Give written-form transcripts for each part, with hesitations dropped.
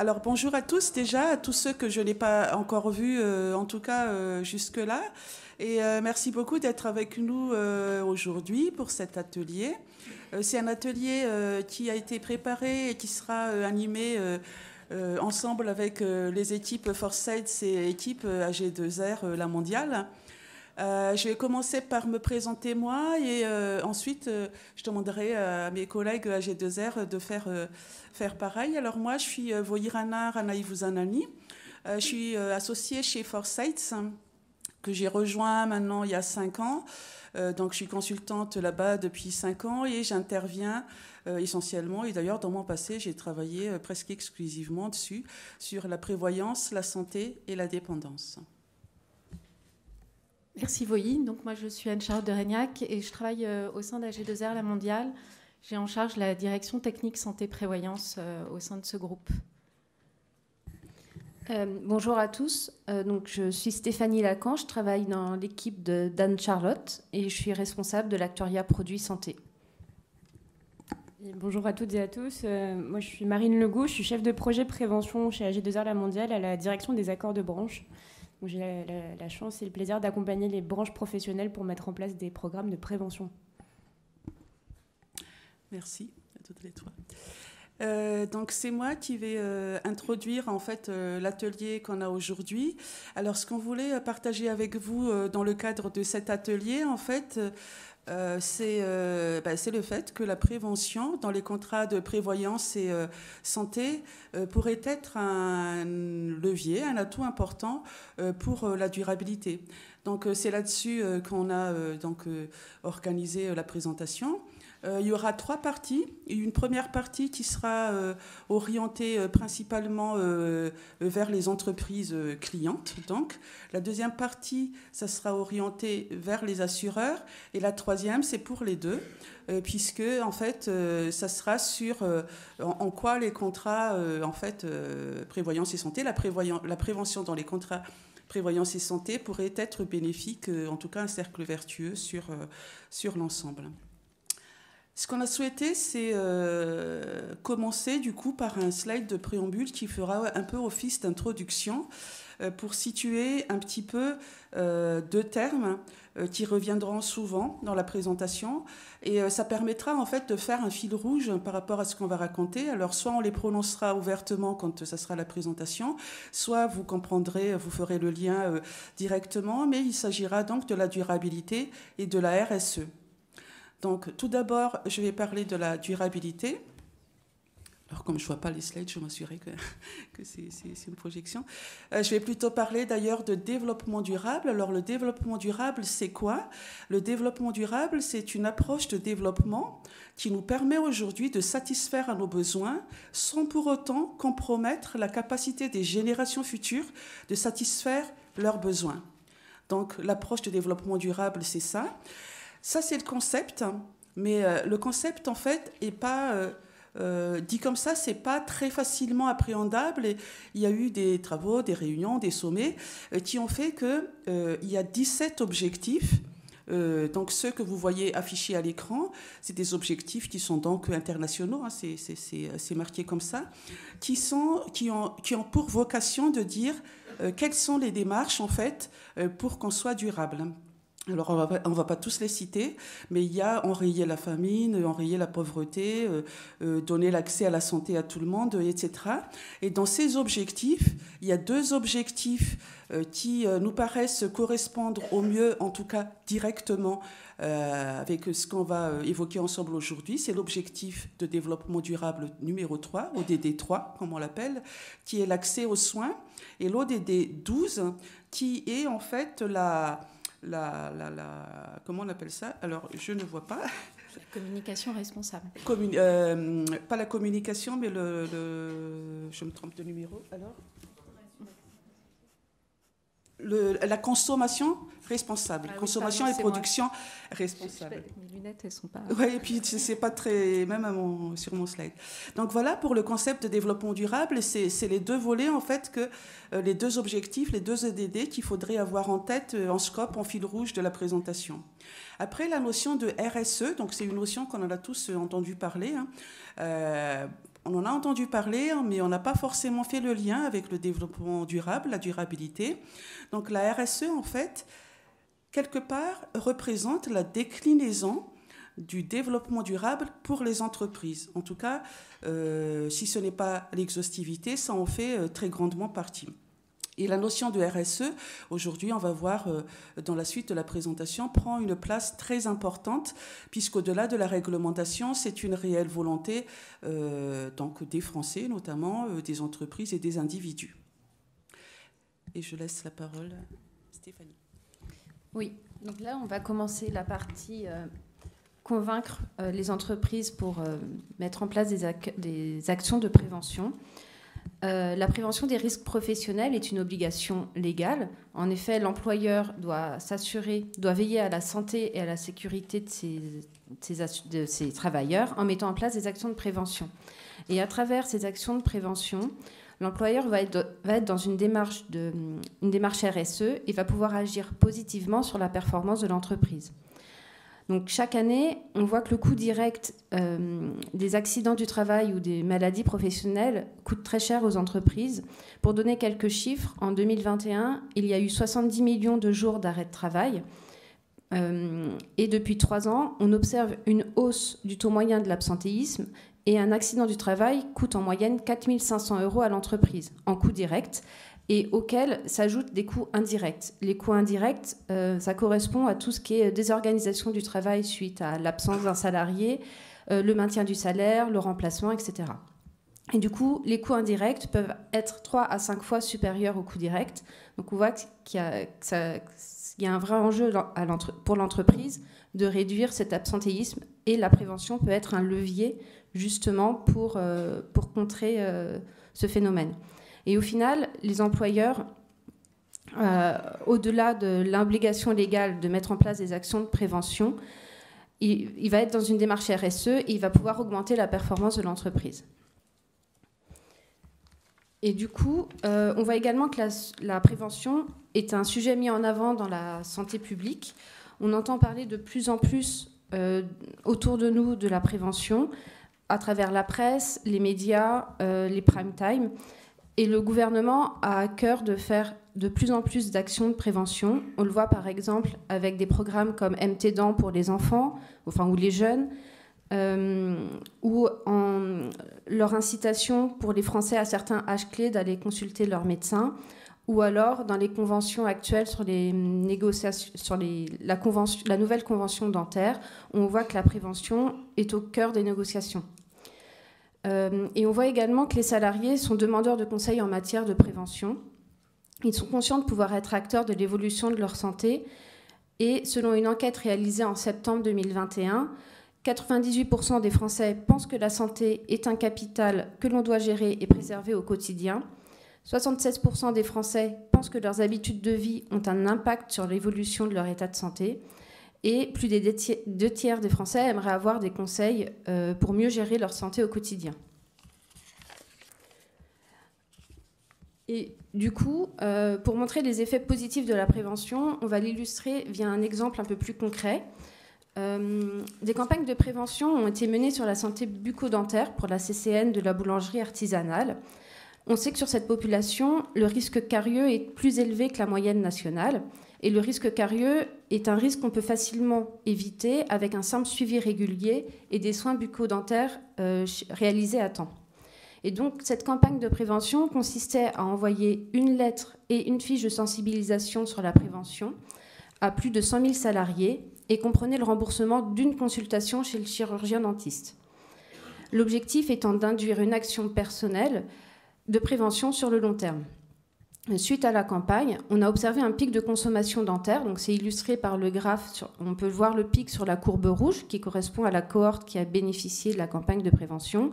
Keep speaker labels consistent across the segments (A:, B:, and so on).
A: Alors bonjour à tous déjà, à tous ceux que je n'ai pas encore vus, en tout cas jusque-là. Et merci beaucoup d'être avec nous aujourd'hui pour cet atelier. C'est un atelier qui a été préparé et qui sera animé ensemble avec les équipes Foresight et équipe AG2R, la mondiale. Je vais commencer par me présenter moi et ensuite je demanderai à mes collègues AG2R de faire pareil. Alors moi je suis Voirana Ranaïvouzanani, je suis associée chez Foresight que j'ai rejoint maintenant il y a 5 ans. Donc je suis consultante là-bas depuis 5 ans et j'interviens essentiellement, et d'ailleurs dans mon passé j'ai travaillé presque exclusivement dessus, sur la prévoyance, la santé et la dépendance.
B: Merci Voyi. Donc moi je suis Anne-Charlotte de Régnac et je travaille au sein d'AG2R La Mondiale. J'ai en charge la direction technique santé prévoyance au sein de ce groupe.
C: Bonjour à tous. Donc je suis Stéphanie Lacan, je travaille dans l'équipe d'Anne-Charlotte et je suis responsable de l'actuariat produits santé.
D: Et bonjour à toutes et à tous. Moi je suis Marine Legault, je suis chef de projet prévention chez AG2R La Mondiale à la direction des accords de branche. J'ai la chance et le plaisir d'accompagner les branches professionnelles pour mettre en place des programmes de prévention.
A: Merci à toutes les trois. Donc c'est moi qui vais introduire en fait l'atelier qu'on a aujourd'hui. Alors ce qu'on voulait partager avec vous dans le cadre de cet atelier, en fait, c'est le fait que la prévention dans les contrats de prévoyance et santé pourrait être un levier, un atout important pour la durabilité. Donc c'est là-dessus qu'on a organisé la présentation. Il y aura 3 parties. Une première partie qui sera orientée principalement vers les entreprises clientes. Donc, la deuxième partie, ça sera orienté vers les assureurs. Et la troisième, c'est pour les deux, puisque en fait, ça sera sur en quoi les contrats prévoyance et santé, la prévention dans les contrats prévoyance et santé pourrait être bénéfique, en tout cas un cercle vertueux sur l'ensemble. Ce qu'on a souhaité, c'est commencer du coup par un slide de préambule qui fera un peu office d'introduction pour situer un petit peu 2 termes qui reviendront souvent dans la présentation, et ça permettra en fait de faire un fil rouge par rapport à ce qu'on va raconter. Alors soit on les prononcera ouvertement quand ça sera la présentation, soit vous comprendrez, vous ferez le lien directement, mais il s'agira donc de la durabilité et de la RSE. Donc, tout d'abord, je vais parler de la durabilité. Alors, comme je ne vois pas les slides, je m'assurerai que c'est une projection. Je vais plutôt parler d'ailleurs de développement durable. Alors, le développement durable, c'est quoi? Le développement durable, c'est une approche de développement qui nous permet aujourd'hui de satisfaire à nos besoins sans pour autant compromettre la capacité des générations futures de satisfaire leurs besoins. Donc, l'approche de développement durable, c'est ça. Ça, c'est le concept, mais le concept, en fait, n'est pas dit comme ça, c'est pas très facilement appréhendable. Et il y a eu des travaux, des réunions, des sommets qui ont fait qu'il y a 17 objectifs. Donc ceux que vous voyez affichés à l'écran, c'est des objectifs qui sont donc internationaux, hein, c'est marqué comme ça, qui ont pour vocation de dire quelles sont les démarches, en fait, pour qu'on soit durable. Alors, on ne va pas tous les citer, mais il y a enrayer la famine, enrayer la pauvreté, donner l'accès à la santé à tout le monde, etc. Et dans ces objectifs, il y a 2 objectifs qui nous paraissent correspondre au mieux, en tout cas directement, avec ce qu'on va évoquer ensemble aujourd'hui. C'est l'objectif de développement durable numéro 3, ODD 3, comme on l'appelle, qui est l'accès aux soins, et l'ODD 12, qui est en fait comment on appelle ça? Alors, je ne vois pas.
B: La communication responsable.
A: Pas la communication, mais je me trompe de numéro, alors la consommation responsable.
B: Ah oui,
A: consommation
B: pardon,
A: et production responsable.
B: Mes lunettes, elles sont pas...
A: Oui, et puis c'est pas très... Même sur mon slide. Donc voilà, pour le concept de développement durable, c'est les 2 volets, en fait, les 2 objectifs, les 2 EDD qu'il faudrait avoir en tête, en scope, en fil rouge de la présentation. Après, la notion de RSE, donc c'est une notion qu'on en a tous entendu parler, hein, on en a entendu parler, hein, mais on n'a pas forcément fait le lien avec le développement durable, la durabilité. Donc la RSE, en fait, quelque part, représente la déclinaison du développement durable pour les entreprises. En tout cas, si ce n'est pas l'exhaustivité, ça en fait très grandement partie. Et la notion de RSE, aujourd'hui, on va voir dans la suite de la présentation, prend une place très importante, puisqu'au-delà de la réglementation, c'est une réelle volonté donc des Français, notamment des entreprises et des individus. Et je laisse la parole à Stéphanie.
C: Oui, donc là, on va commencer la partie convaincre les entreprises pour mettre en place des actions de prévention. La prévention des risques professionnels est une obligation légale. En effet, l'employeur doit veiller à la santé et à la sécurité de ses travailleurs en mettant en place des actions de prévention. Et à travers ces actions de prévention, l'employeur va être dans une démarche RSE et va pouvoir agir positivement sur la performance de l'entreprise. Donc chaque année, on voit que le coût direct des accidents du travail ou des maladies professionnelles coûte très cher aux entreprises. Pour donner quelques chiffres, en 2021, il y a eu 70 millions de jours d'arrêt de travail. Et depuis 3 ans, on observe une hausse du taux moyen de l'absentéisme et un accident du travail coûte en moyenne 4 500 € à l'entreprise en coût direct, et auxquels s'ajoutent des coûts indirects. Les coûts indirects, ça correspond à tout ce qui est désorganisation du travail suite à l'absence d'un salarié, le maintien du salaire, le remplacement, etc. Et du coup, les coûts indirects peuvent être 3 à 5 fois supérieurs aux coûts directs. Donc on voit qu'il y a un vrai enjeu pour l'entreprise de réduire cet absentéisme, et la prévention peut être un levier justement pour contrer ce phénomène. Et au final, les employeurs, au-delà de l'obligation légale de mettre en place des actions de prévention, il va être dans une démarche RSE et il va pouvoir augmenter la performance de l'entreprise. Et du coup, on voit également que la prévention est un sujet mis en avant dans la santé publique. On entend parler de plus en plus autour de nous de la prévention à travers la presse, les médias, les prime time. Et le gouvernement a à cœur de faire de plus en plus d'actions de prévention. On le voit par exemple avec des programmes comme MT-Dents pour les enfants, ou les jeunes, ou en leur incitation pour les Français à certains âges clés d'aller consulter leur médecin, ou alors dans les conventions actuelles sur les négociations, sur la nouvelle convention dentaire, on voit que la prévention est au cœur des négociations. Et on voit également que les salariés sont demandeurs de conseils en matière de prévention. Ils sont conscients de pouvoir être acteurs de l'évolution de leur santé. Et selon une enquête réalisée en septembre 2021, 98% des Français pensent que la santé est un capital que l'on doit gérer et préserver au quotidien. 76% des Français pensent que leurs habitudes de vie ont un impact sur l'évolution de leur état de santé. Et plus des 2 tiers des Français aimeraient avoir des conseils pour mieux gérer leur santé au quotidien. Et du coup, pour montrer les effets positifs de la prévention, on va l'illustrer via un exemple un peu plus concret. Des campagnes de prévention ont été menées sur la santé bucco-dentaire pour la CCN de la boulangerie artisanale. On sait que sur cette population, le risque carieux est plus élevé que la moyenne nationale. Et le risque carieux est un risque qu'on peut facilement éviter avec un simple suivi régulier et des soins bucco-dentaires réalisés à temps. Et donc, cette campagne de prévention consistait à envoyer une lettre et une fiche de sensibilisation sur la prévention à plus de 100 000 salariés et comprenait le remboursement d'une consultation chez le chirurgien dentiste. L'objectif étant d'induire une action personnelle de prévention sur le long terme. Suite à la campagne, on a observé un pic de consommation dentaire. Donc c'est illustré par le graphe. On peut voir le pic sur la courbe rouge qui correspond à la cohorte qui a bénéficié de la campagne de prévention.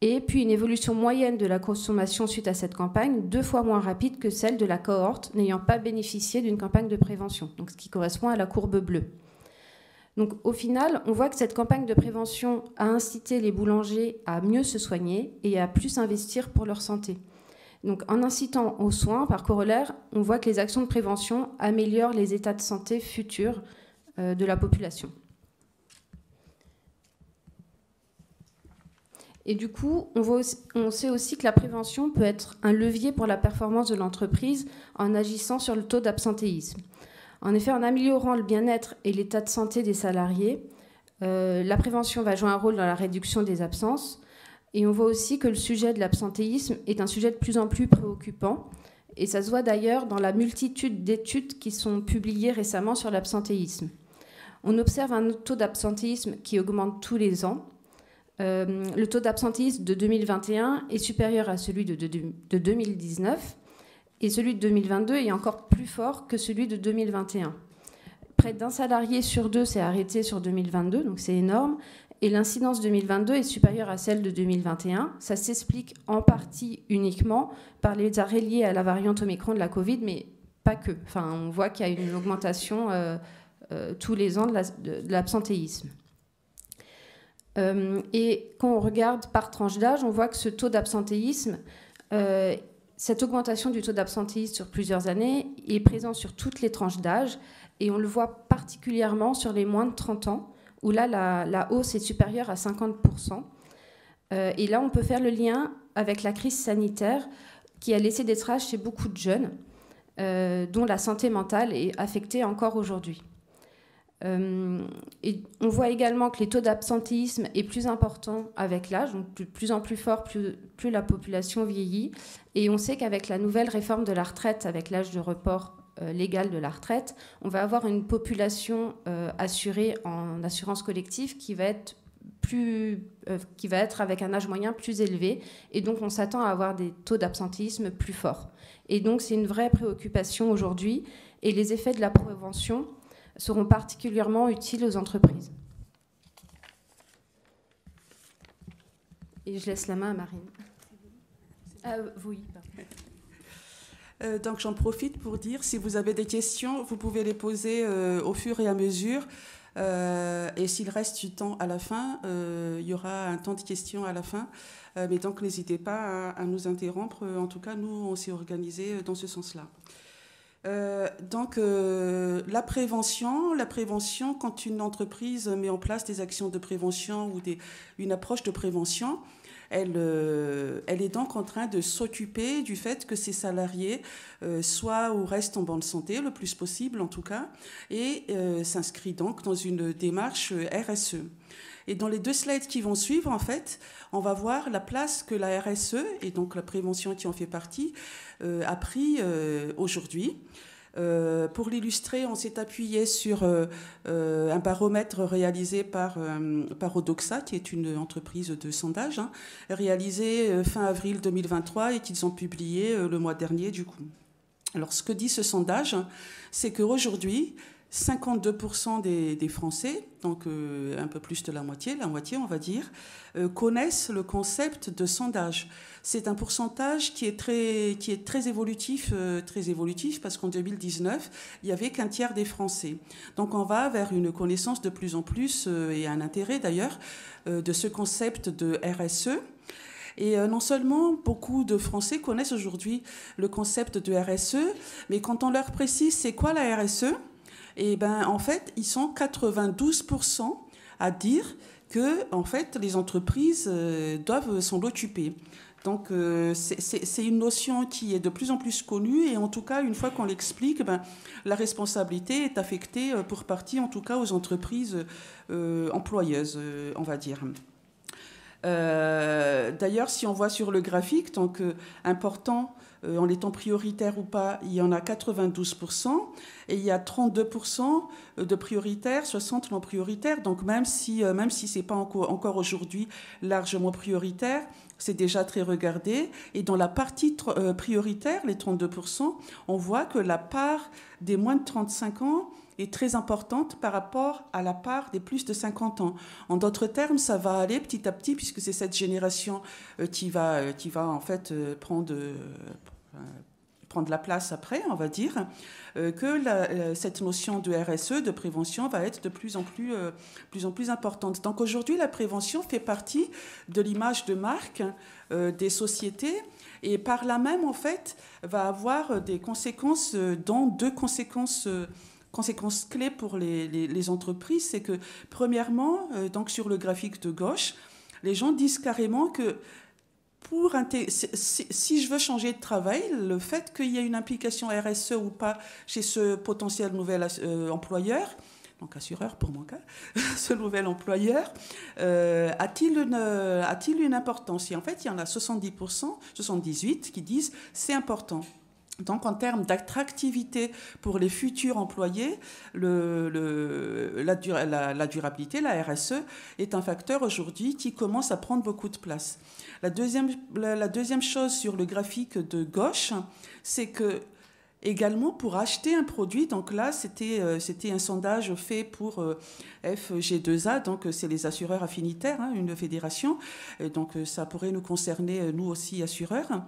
C: Et puis une évolution moyenne de la consommation suite à cette campagne, 2 fois moins rapide que celle de la cohorte n'ayant pas bénéficié d'une campagne de prévention, donc ce qui correspond à la courbe bleue. Donc au final, on voit que cette campagne de prévention a incité les boulangers à mieux se soigner et à plus investir pour leur santé. Donc, en incitant aux soins, par corollaire, on voit que les actions de prévention améliorent les états de santé futurs de la population. Et du coup, on sait aussi que la prévention peut être un levier pour la performance de l'entreprise en agissant sur le taux d'absentéisme. En effet, en améliorant le bien-être et l'état de santé des salariés, la prévention va jouer un rôle dans la réduction des absences. Et on voit aussi que le sujet de l'absentéisme est un sujet de plus en plus préoccupant. Et ça se voit d'ailleurs dans la multitude d'études qui sont publiées récemment sur l'absentéisme. On observe un taux d'absentéisme qui augmente tous les ans. Le taux d'absentéisme de 2021 est supérieur à celui de 2019 et celui de 2022 est encore plus fort que celui de 2021. Près d'un salarié sur deux s'est arrêté sur 2022, donc c'est énorme, et l'incidence 2022 est supérieure à celle de 2021. Ça s'explique en partie uniquement par les arrêts liés à la variante Omicron de la Covid, mais pas que. Enfin, on voit qu'il y a une augmentation tous les ans de l'absentéisme. Et quand on regarde par tranche d'âge, on voit que ce taux d'absentéisme, cette augmentation du taux d'absentéisme sur plusieurs années est présent sur toutes les tranches d'âge et on le voit particulièrement sur les moins de 30 ans où là, la hausse est supérieure à 50%. Et là, on peut faire le lien avec la crise sanitaire qui a laissé des traces chez beaucoup de jeunes dont la santé mentale est affectée encore aujourd'hui. Et on voit également que les taux d'absentéisme est plus important avec l'âge, donc de plus en plus fort, plus la population vieillit. Et on sait qu'avec la nouvelle réforme de la retraite, avec l'âge de report légal de la retraite, on va avoir une population assurée en assurance collective qui va être avec un âge moyen plus élevé. Et donc on s'attend à avoir des taux d'absentéisme plus forts. Et donc c'est une vraie préoccupation aujourd'hui. Et les effets de la prévention seront particulièrement utiles aux entreprises. Et je laisse la main à Marine.
B: Oui.
A: Donc j'en profite pour dire, si vous avez des questions, vous pouvez les poser au fur et à mesure. Et s'il reste du temps à la fin, il y aura un temps de questions à la fin. Mais donc n'hésitez pas à nous interrompre. En tout cas, nous, on s'est organisés dans ce sens-là. La prévention, quand une entreprise met en place des actions de prévention ou une approche de prévention, elle est donc en train de s'occuper du fait que ses salariés soient ou restent en bonne santé le plus possible en tout cas, et s'inscrit donc dans une démarche RSE. Et dans les 2 slides qui vont suivre, en fait, on va voir la place que la RSE, et donc la prévention qui en fait partie, a pris aujourd'hui. Pour l'illustrer, on s'est appuyé sur un baromètre réalisé par Odoxa, qui est une entreprise de sondage, réalisé fin avril 2023 et qu'ils ont publié le mois dernier du coup. Alors ce que dit ce sondage, c'est qu'aujourd'hui, 52% des Français, donc un peu plus de la moitié on va dire, connaissent le concept de sondage. C'est un pourcentage qui est très évolutif parce qu'en 2019, il n'y avait qu'un tiers des Français. Donc on va vers une connaissance de plus en plus, et un intérêt d'ailleurs, de ce concept de RSE. Et non seulement beaucoup de Français connaissent aujourd'hui le concept de RSE, mais quand on leur précise c'est quoi la RSE, et en fait, ils sont 92% à dire que en fait, les entreprises doivent s'en occuper. Donc, c'est une notion qui est de plus en plus connue et en tout cas, une fois qu'on l'explique, la responsabilité est affectée pour partie, en tout cas, aux entreprises employeuses, on va dire. D'ailleurs, si on voit sur le graphique, donc important, en étant prioritaire ou pas, il y en a 92%, et il y a 32% de prioritaires, 60% non prioritaires. Donc même si ce n'est pas encore aujourd'hui largement prioritaire, c'est déjà très regardé. Et dans la partie prioritaire, les 32%, on voit que la part des moins de 35 ans est très importante par rapport à la part des plus de 50 ans. En d'autres termes, ça va aller petit à petit, puisque c'est cette génération qui va en fait prendre la place après, on va dire, que cette notion de RSE, de prévention, va être de plus en plus importante. Donc aujourd'hui, la prévention fait partie de l'image de marque des sociétés et par là même, en fait, va avoir des conséquences, dont 2 conséquences clés pour les entreprises. C'est que, premièrement, donc sur le graphique de gauche, Les gens disent carrément que si je veux changer de travail, le fait qu'il y ait une implication RSE ou pas chez ce potentiel nouvel employeur, donc assureur pour mon cas, ce nouvel employeur, a-t-il une importance? Et en fait, il y en a 70%, 78% qui disent c'est important. Donc, en termes d'attractivité pour les futurs employés, la durabilité, la RSE, est un facteur aujourd'hui qui commence à prendre beaucoup de place. La deuxième chose sur le graphique de gauche, c'est que également pour acheter un produit, donc là c'était un sondage fait pour FG2A, donc c'est les assureurs affinitaires, hein, une fédération, et donc ça pourrait nous concerner nous aussi assureurs.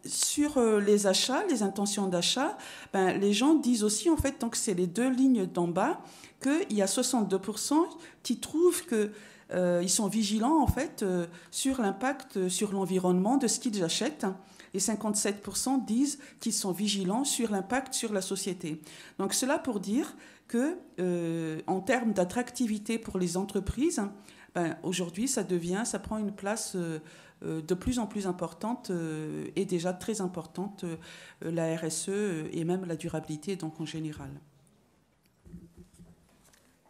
A: Sur les achats, les intentions d'achat, les gens disent aussi, en fait, donc c'est les deux lignes d'en bas, qu'il y a 62% qui trouvent qu'ils sont vigilants, en fait, sur l'impact sur l'environnement de ce qu'ils achètent. Et 57% disent qu'ils sont vigilants sur l'impact sur la société. Donc cela pour dire que, en termes d'attractivité pour les entreprises, aujourd'hui, ça prend une place de plus en plus importante et déjà très importante, la RSE et même la durabilité, donc en général.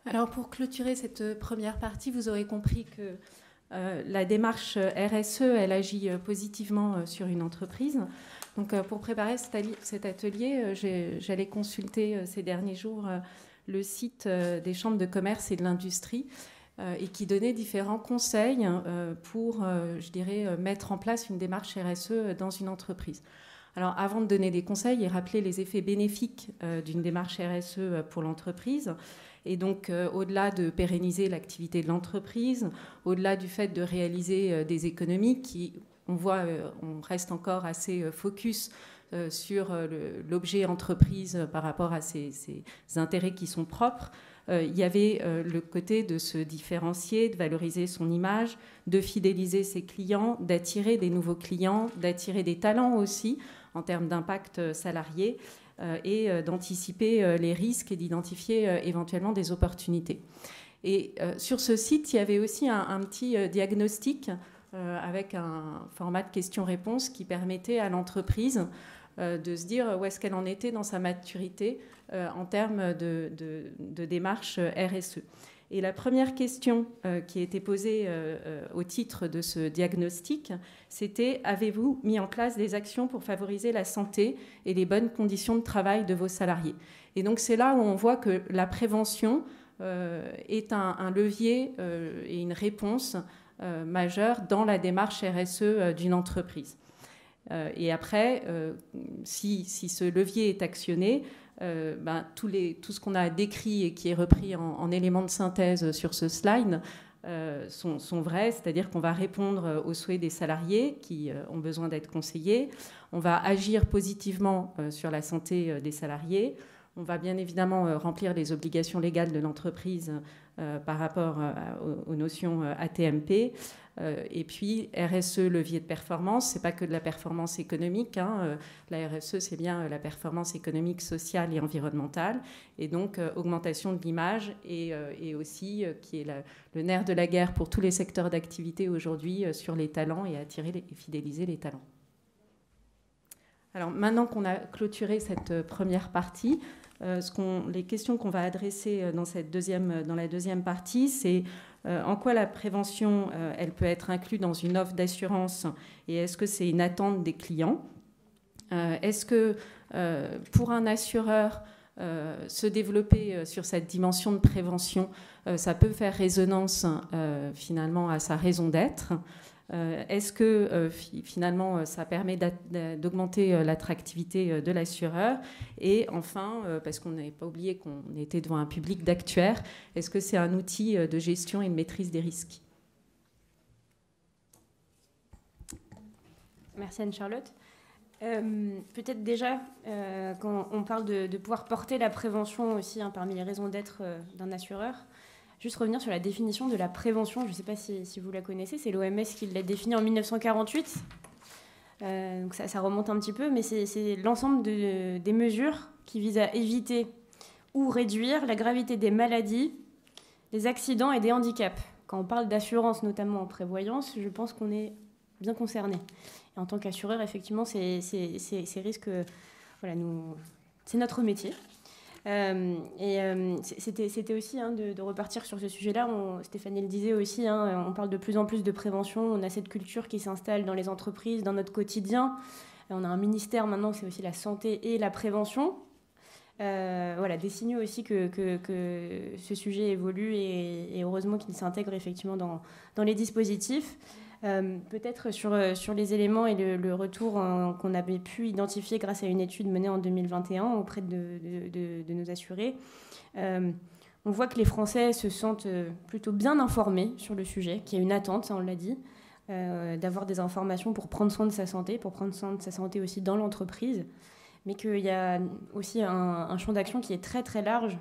B: Alors pour clôturer cette première partie, vous aurez compris que la démarche RSE, elle agit positivement sur une entreprise. Donc pour préparer cet atelier, j'allais consulter ces derniers jours le site des chambres de commerce et de l'industrie, et qui donnait différents conseils pour, je dirais, mettre en place une démarche RSE dans une entreprise. Alors, avant de donner des conseils et rappeler les effets bénéfiques d'une démarche RSE pour l'entreprise, et donc au-delà de pérenniser l'activité de l'entreprise, au-delà du fait de réaliser des économies qui, on reste encore assez focus sur l'objet entreprise par rapport à ses intérêts qui sont propres. Il y avait le côté de se différencier, de valoriser son image, de fidéliser ses clients, d'attirer des nouveaux clients, d'attirer des talents aussi en termes d'impact salarié et d'anticiper les risques et d'identifier éventuellement des opportunités. Et sur ce site, il y avait aussi un petit diagnostic avec un format de questions-réponses qui permettait à l'entreprise de se dire où est-ce qu'elle en était dans sa maturité en termes de démarche RSE. Et la première question qui a été posée au titre de ce diagnostic, c'était « Avez-vous mis en place des actions pour favoriser la santé et les bonnes conditions de travail de vos salariés ?» Et donc c'est là où on voit que la prévention est un levier et une réponse majeure dans la démarche RSE d'une entreprise. Et après, si ce levier est actionné, tout ce qu'on a décrit et qui est repris en éléments de synthèse sur ce slide sont vrais, c'est-à-dire qu'on va répondre aux souhaits des salariés qui ont besoin d'être conseillés, on va agir positivement sur la santé des salariés, on va bien évidemment remplir les obligations légales de l'entreprise par rapport aux notions ATMP. Et puis, RSE, levier de performance, ce n'est pas que de la performance économique. La RSE, c'est bien la performance économique, sociale et environnementale. Et donc, augmentation de l'image et aussi qui est le nerf de la guerre pour tous les secteurs d'activité aujourd'hui sur les talents et attirer et fidéliser les talents. Alors, maintenant qu'on a clôturé cette première partie, les questions qu'on va adresser dans la deuxième partie, c'est en quoi la prévention, elle peut être inclue dans une offre d'assurance et est-ce que c'est une attente des clients? Est-ce que pour un assureur, se développer sur cette dimension de prévention, ça peut faire résonance finalement à sa raison d'être? Est-ce que finalement ça permet d'augmenter l'attractivité de l'assureur? Et enfin, parce qu'on n'avait pas oublié qu'on était devant un public d'actuaires, est-ce que c'est un outil de gestion et de maîtrise des risques?
D: Merci Anne-Charlotte. Peut-être déjà, quand on parle de pouvoir porter la prévention aussi parmi les raisons d'être d'un assureur, juste revenir sur la définition de la prévention. Je ne sais pas si vous la connaissez, c'est l'OMS qui l'a définie en 1948. Donc ça remonte un petit peu, mais c'est l'ensemble des mesures qui visent à éviter ou réduire la gravité des maladies, des accidents et des handicaps quand on parle d'assurance, notamment en prévoyance, je pense qu'on est bien concerné. Et en tant qu'assureur, effectivement, ces risques, voilà, c'est notre métier. C'était aussi de repartir sur ce sujet-là. Stéphanie le disait aussi, on parle de plus en plus de prévention. On a cette culture qui s'installe dans les entreprises, dans notre quotidien. On a un ministère maintenant, c'est aussi la santé et la prévention. Voilà, des signaux aussi que ce sujet évolue et heureusement qu'il s'intègre effectivement dans les dispositifs. Peut-être sur les éléments et le retour qu'on avait pu identifier grâce à une étude menée en 2021 auprès de nos assurés. On voit que les Français se sentent plutôt bien informés sur le sujet, qu'il y a une attente, ça on l'a dit, d'avoir des informations pour prendre soin de sa santé, pour prendre soin de sa santé aussi dans l'entreprise, mais qu'il y a aussi un champ d'action qui est très très large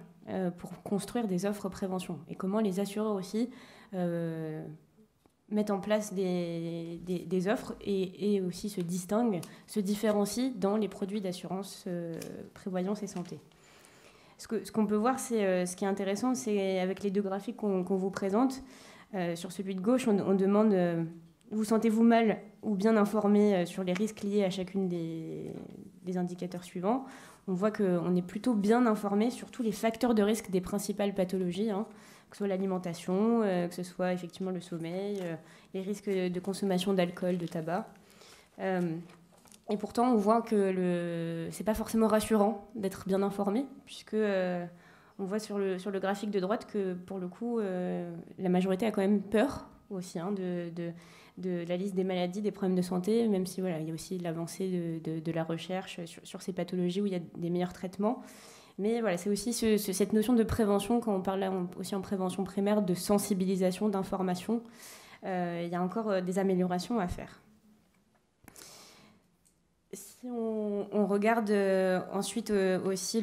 D: pour construire des offres prévention et comment les assureurs aussi mettent en place des offres et aussi se distinguent, se différencient dans les produits d'assurance, prévoyance et santé. Ce qu'on peut voir, ce qui est intéressant, c'est avec les deux graphiques qu'on vous présente, sur celui de gauche, on demande vous sentez-vous mal ou bien informé sur les risques liés à chacune des indicateurs suivants. On voit qu'on est plutôt bien informé sur tous les facteurs de risque des principales pathologies, que ce soit l'alimentation, que ce soit effectivement le sommeil, les risques de consommation d'alcool, de tabac. Et pourtant, on voit que c'est pas forcément rassurant d'être bien informé, puisque on voit sur le graphique de droite que, pour le coup, la majorité a quand même peur aussi de la liste des maladies, des problèmes de santé, même si voilà, il y a aussi l'avancée de la recherche sur ces pathologies où il y a des meilleurs traitements. Mais voilà, c'est aussi cette notion de prévention, quand on parle là aussi en prévention primaire, de sensibilisation, d'information. Il y a encore des améliorations à faire. Si on regarde ensuite aussi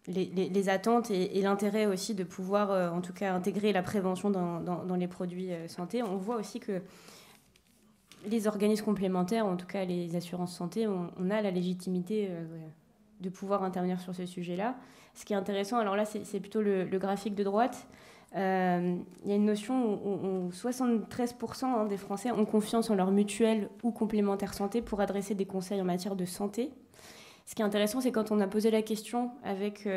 D: les attentes et l'intérêt aussi de pouvoir, en tout cas, intégrer la prévention dans les produits santé, on voit aussi que les organismes complémentaires, en tout cas les assurances santé, on a la légitimité de pouvoir intervenir sur ce sujet-là. Ce qui est intéressant, alors là, c'est plutôt le graphique de droite. Il y a une notion où 73% des Français ont confiance en leur mutuelle ou complémentaire santé pour adresser des conseils en matière de santé. Ce qui est intéressant, c'est quand on a posé la question avec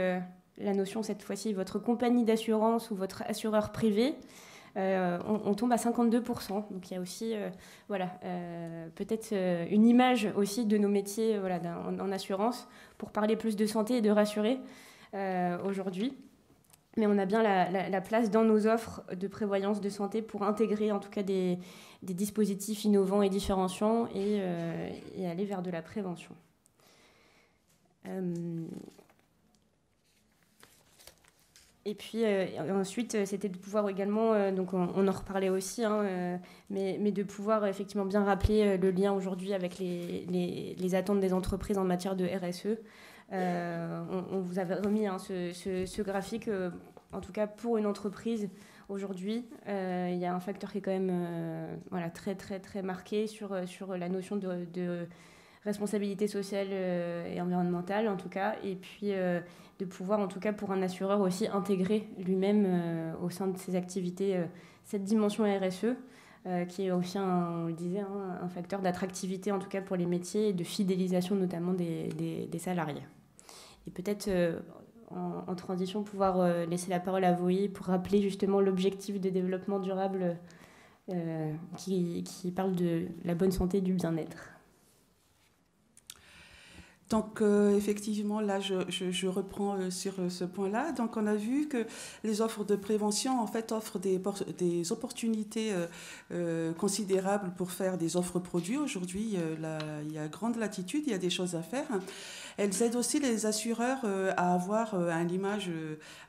D: la notion, cette fois-ci, votre compagnie d'assurance ou votre assureur privé, on tombe à 52%. Donc il y a aussi peut-être une image aussi de nos métiers en assurance pour parler plus de santé et de rassurer aujourd'hui. Mais on a bien la place dans nos offres de prévoyance de santé pour intégrer en tout cas des dispositifs innovants et différenciants et aller vers de la prévention. Et puis ensuite, c'était de pouvoir également, donc on en reparlait aussi, mais de pouvoir effectivement bien rappeler le lien aujourd'hui avec les attentes des entreprises en matière de RSE. On vous avait remis ce graphique, en tout cas pour une entreprise aujourd'hui, il y a un facteur qui est quand même très très très marqué sur la notion de responsabilité sociale et environnementale en tout cas, et puis de pouvoir en tout cas pour un assureur aussi intégrer lui-même au sein de ses activités cette dimension RSE qui est aussi, on le disait, un facteur d'attractivité en tout cas pour les métiers et de fidélisation notamment des salariés. Et peut-être en transition pouvoir laisser la parole à Voï pour rappeler justement l'objectif de développement durable qui parle de la bonne santé et du bien-être.
A: Donc, effectivement, là, je reprends sur ce point-là. Donc, on a vu que les offres de prévention, en fait, offrent des opportunités considérables pour faire des offres produits. Aujourd'hui, il y a grande latitude, il y a des choses à faire. Elles aident aussi les assureurs à avoir une image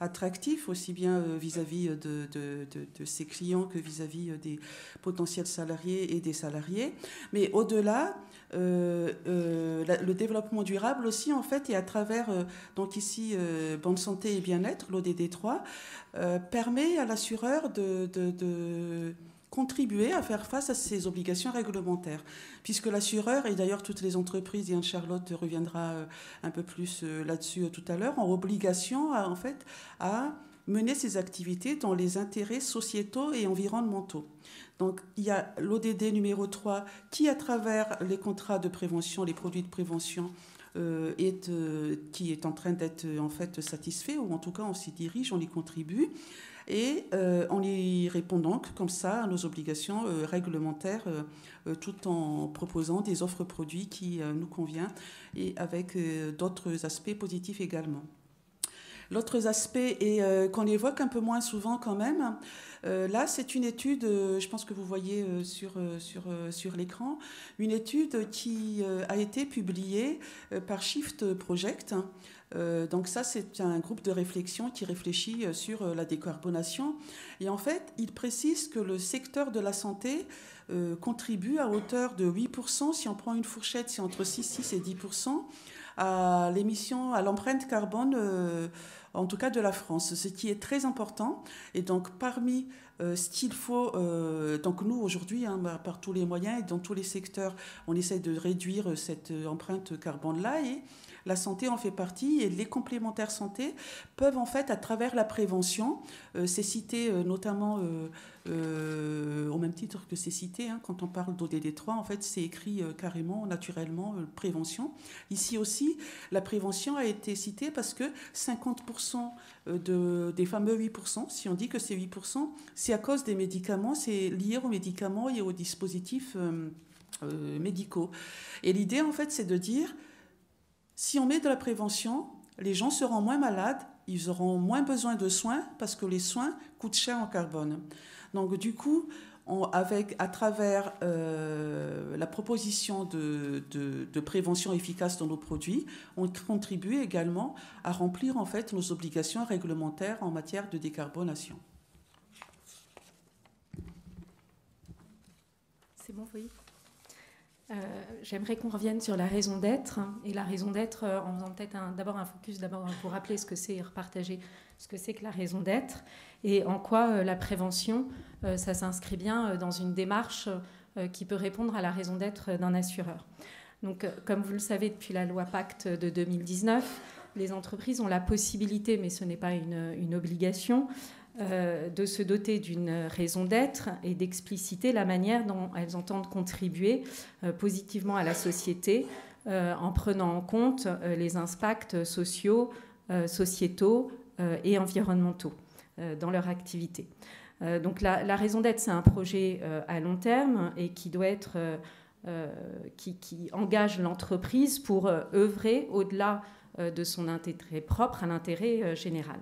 A: attractive, aussi bien vis-à-vis de ses clients que vis-à-vis des potentiels salariés et des salariés. Mais au-delà, le développement durable aussi, en fait, et à travers, donc ici, Bonne Santé et Bien-être, l'ODD 3, permet à l'assureur de contribuer à faire face à ses obligations réglementaires. Puisque l'assureur, et d'ailleurs toutes les entreprises, et Anne-Charlotte reviendra un peu plus là-dessus tout à l'heure, ont obligation, en fait, à mener ses activités dans les intérêts sociétaux et environnementaux. Donc, il y a l'ODD numéro 3 qui, à travers les contrats de prévention, les produits de prévention, qui est en train d'être en fait satisfait, ou en tout cas on s'y dirige, on y contribue, et en y répondant comme ça à nos obligations réglementaires, tout en proposant des offres produits qui nous conviennent, et avec d'autres aspects positifs également. L'autre aspect, et qu'on évoque un peu moins souvent quand même, là c'est une étude, je pense que vous voyez sur l'écran, une étude qui a été publiée par Shift Project. Donc ça, c'est un groupe de réflexion qui réfléchit sur la décarbonation. Et en fait, il précise que le secteur de la santé contribue à hauteur de 8%, si on prend une fourchette, c'est entre 6 et 10%, à l'émission, à l'empreinte carbone, en tout cas de la France, ce qui est très important. Et donc, parmi ce qu'il faut, donc nous aujourd'hui, par tous les moyens et dans tous les secteurs, on essaie de réduire cette empreinte carbone-là, et la santé en fait partie, et les complémentaires santé peuvent en fait, à travers la prévention, c'est cité notamment au même titre que c'est cité, quand on parle d'ODD 3, en fait c'est écrit carrément, naturellement, prévention. Ici aussi, la prévention a été citée parce que 50% des fameux 8%, si on dit que c'est 8%, c'est à cause des médicaments, c'est lié aux médicaments et aux dispositifs médicaux. Et l'idée en fait c'est de dire, si on met de la prévention, les gens seront moins malades, ils auront moins besoin de soins parce que les soins coûtent cher en carbone. Donc du coup, à travers la proposition de prévention efficace dans nos produits, on contribue également à remplir en fait nos obligations réglementaires en matière de décarbonation.
B: C'est bon, oui. J'aimerais qu'on revienne sur la raison d'être, et la raison d'être en faisant peut-être d'abord un focus, d'abord pour rappeler ce que c'est et repartager ce que c'est que la raison d'être, et en quoi la prévention, ça s'inscrit bien dans une démarche qui peut répondre à la raison d'être d'un assureur. Donc, comme vous le savez, depuis la loi Pacte de 2019, les entreprises ont la possibilité, mais ce n'est pas une obligation, de se doter d'une raison d'être et d'expliciter la manière dont elles entendent contribuer positivement à la société en prenant en compte les impacts sociaux, sociétaux et environnementaux dans leur activité. Donc la raison d'être, c'est un projet à long terme et qui doit être qui engage l'entreprise pour œuvrer au-delà de son intérêt propre à l'intérêt général.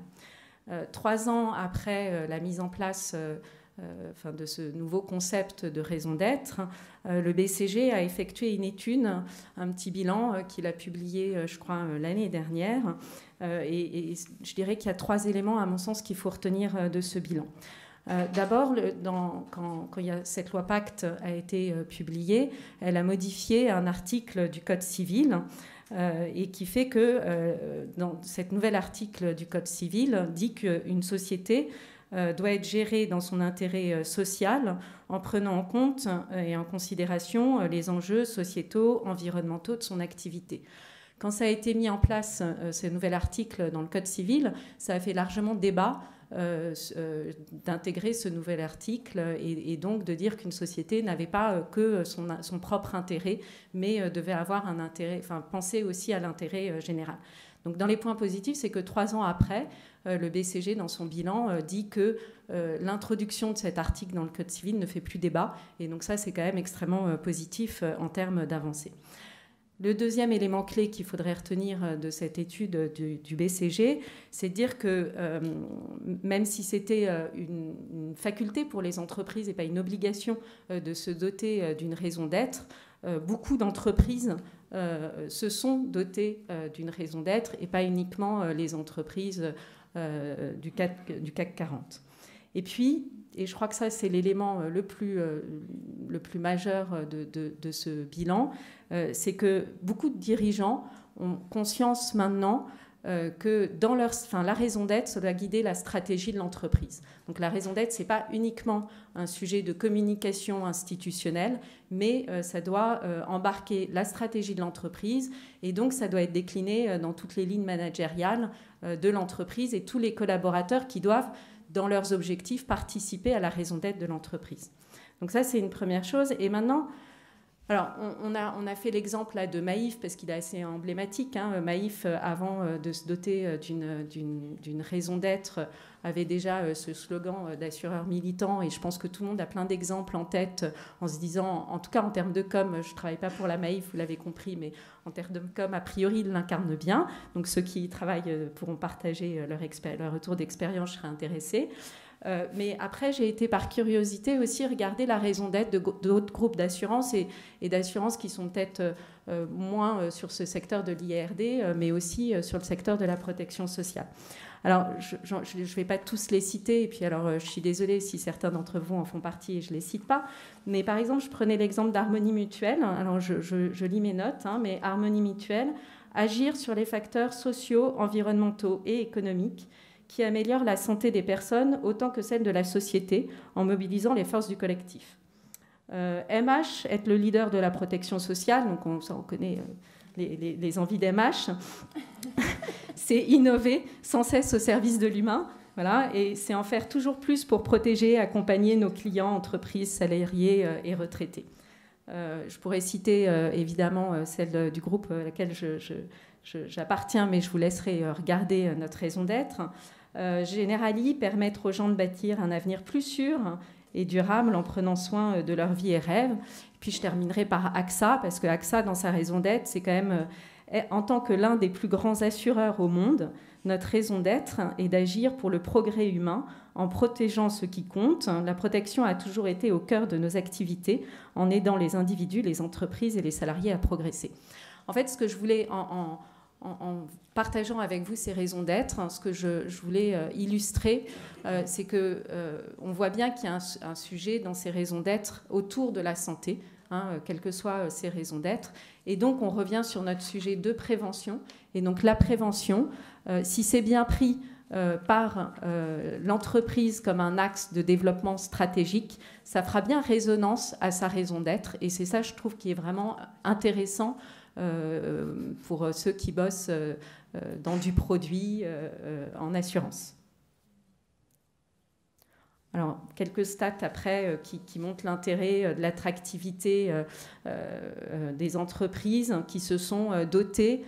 B: 3 ans après la mise en place de ce nouveau concept de raison d'être, le BCG a effectué une étude, un petit bilan qu'il a publié, je crois, l'année dernière. Et je dirais qu'il y a 3 éléments, à mon sens, qu'il faut retenir de ce bilan. D'abord, quand cette loi Pacte a été publiée, elle a modifié un article du Code civil et qui fait que dans cet nouvel article du Code civil dit qu'une société doit être gérée dans son intérêt social en prenant en compte et en considération les enjeux sociétaux, environnementaux de son activité. Quand ça a été mis en place, ce nouvel article dans le Code civil, ça a fait largement débat d'intégrer ce nouvel article et donc de dire qu'une société n'avait pas que son propre intérêt, mais devait avoir un intérêt, penser aussi à l'intérêt général. Donc dans les points positifs, c'est que 3 ans après, le BCG, dans son bilan, dit que l'introduction de cet article dans le Code civil ne fait plus débat, et donc ça, c'est quand même extrêmement positif en termes d'avancée. Le deuxième élément clé qu'il faudrait retenir de cette étude du BCG, c'est de dire que même si c'était une faculté pour les entreprises et pas une obligation de se doter d'une raison d'être, beaucoup d'entreprises se sont dotées d'une raison d'être et pas uniquement les entreprises du CAC 40. Et puis, et je crois que ça, c'est l'élément le plus majeur de ce bilan, c'est que beaucoup de dirigeants ont conscience maintenant que dans la raison d'être, ça doit guider la stratégie de l'entreprise. Donc la raison d'être, ce n'est pas uniquement un sujet de communication institutionnelle, mais ça doit embarquer la stratégie de l'entreprise, et donc ça doit être décliné dans toutes les lignes managériales de l'entreprise et tous les collaborateurs qui doivent, dans leurs objectifs, participer à la raison d'être de l'entreprise. Donc ça, c'est une première chose. Et maintenant... Alors, on a fait l'exemple là de Maïf, parce qu'il est assez emblématique. Maïf, avant de se doter d'une raison d'être, avait déjà ce slogan d'assureur militant, et je pense que tout le monde a plein d'exemples en tête, en se disant, en tout cas en termes de com, je ne travaille pas pour la Maïf, vous l'avez compris, mais en termes de com, a priori, il l'incarne bien. Donc ceux qui y travaillent pourront partager leur retour d'expérience, je serais intéressée. Mais après, j'ai été par curiosité aussi regarder la raison d'être d'autres groupes d'assurance et d'assurance qui sont peut-être moins sur ce secteur de l'IRD, mais aussi sur le secteur de la protection sociale. Alors, je ne vais pas tous les citer, et puis alors, je suis désolée si certains d'entre vous en font partie et je ne les cite pas. Mais par exemple, je prenais l'exemple d'Harmonie Mutuelle. Alors, je lis mes notes, mais Harmonie Mutuelle, agir sur les facteurs sociaux, environnementaux et économiques qui améliore la santé des personnes autant que celle de la société en mobilisant les forces du collectif. MH, être le leader de la protection sociale, donc on connaît les envies d'MH, c'est innover sans cesse au service de l'humain, voilà, et c'est en faire toujours plus pour protéger et accompagner nos clients, entreprises, salariés et retraités. Je pourrais citer évidemment celle du groupe à laquelle j'appartiens, mais je vous laisserai regarder notre raison d'être. Generali, permettre aux gens de bâtir un avenir plus sûr et durable en prenant soin de leur vie et rêves. Puis je terminerai par AXA, parce que AXA, dans sa raison d'être, c'est quand même, en tant que l'un des plus grands assureurs au monde, notre raison d'être est d'agir pour le progrès humain en protégeant ce qui compte. La protection a toujours été au cœur de nos activités, en aidant les individus, les entreprises et les salariés à progresser. En fait, ce que je voulais, en partageant avec vous ces raisons d'être, ce que je voulais illustrer, c'est qu'on voit bien qu'il y a un sujet dans ces raisons d'être autour de la santé, quelles que soient ces raisons d'être. Et donc, on revient sur notre sujet de prévention. Et donc, la prévention, si c'est bien pris par l'entreprise comme un axe de développement stratégique, ça fera bien résonance à sa raison d'être. Et c'est ça, je trouve, qui est vraiment intéressant pour ceux qui bossent dans du produit en assurance. Alors, quelques stats après qui montrent l'intérêt de l'attractivité des entreprises qui se sont dotées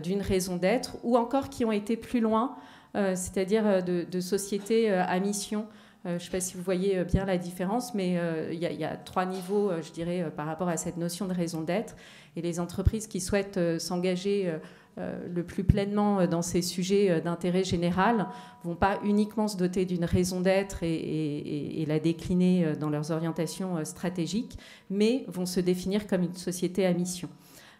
B: d'une raison d'être ou encore qui ont été plus loin, c'est-à-dire de sociétés à mission. Je ne sais pas si vous voyez bien la différence, mais il y a 3 niveaux, je dirais, par rapport à cette notion de raison d'être. Et les entreprises qui souhaitent s'engager le plus pleinement dans ces sujets d'intérêt général ne vont pas uniquement se doter d'une raison d'être et la décliner dans leurs orientations stratégiques, mais vont se définir comme une société à mission.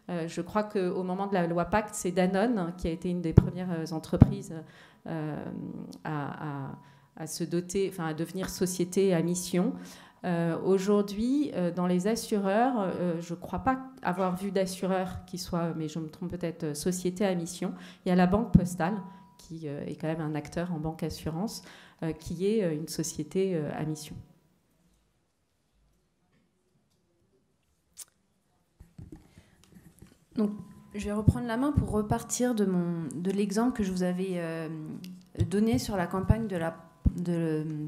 B: Je crois qu'au moment de la loi Pacte, c'est Danone qui a été une des premières entreprises à se doter, enfin à devenir société à mission. Aujourd'hui, dans les assureurs, je ne crois pas avoir vu d'assureur qui soit, mais je me trompe peut-être, société à mission. Il y a la Banque Postale, qui est quand même un acteur en banque assurance, qui est une société à mission.
C: Donc, je vais reprendre la main pour repartir de l'exemple que je vous avais donné sur la campagne de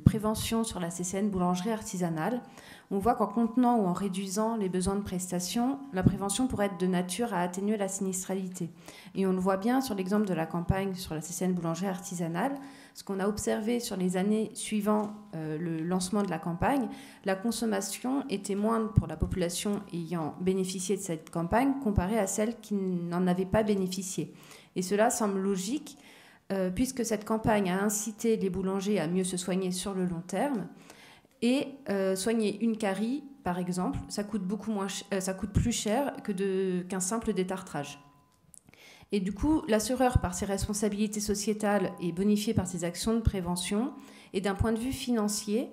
C: prévention sur la CCN boulangerie artisanale. On voit qu'en contenant ou en réduisant les besoins de prestations, la prévention pourrait être de nature à atténuer la sinistralité. Et on le voit bien sur l'exemple de la campagne sur la CCN boulangerie artisanale. Ce qu'on a observé sur les années suivant le lancement de la campagne, la consommation était moindre pour la population ayant bénéficié de cette campagne comparée à celle qui n'en avait pas bénéficié. Et cela semble logique puisque cette campagne a incité les boulangers à mieux se soigner sur le long terme. Et soigner une carie, par exemple, ça coûte plus cher qu'un simple détartrage. Et du coup, l'assureur, par ses responsabilités sociétales, est bonifié par ses actions de prévention. Et d'un point de vue financier,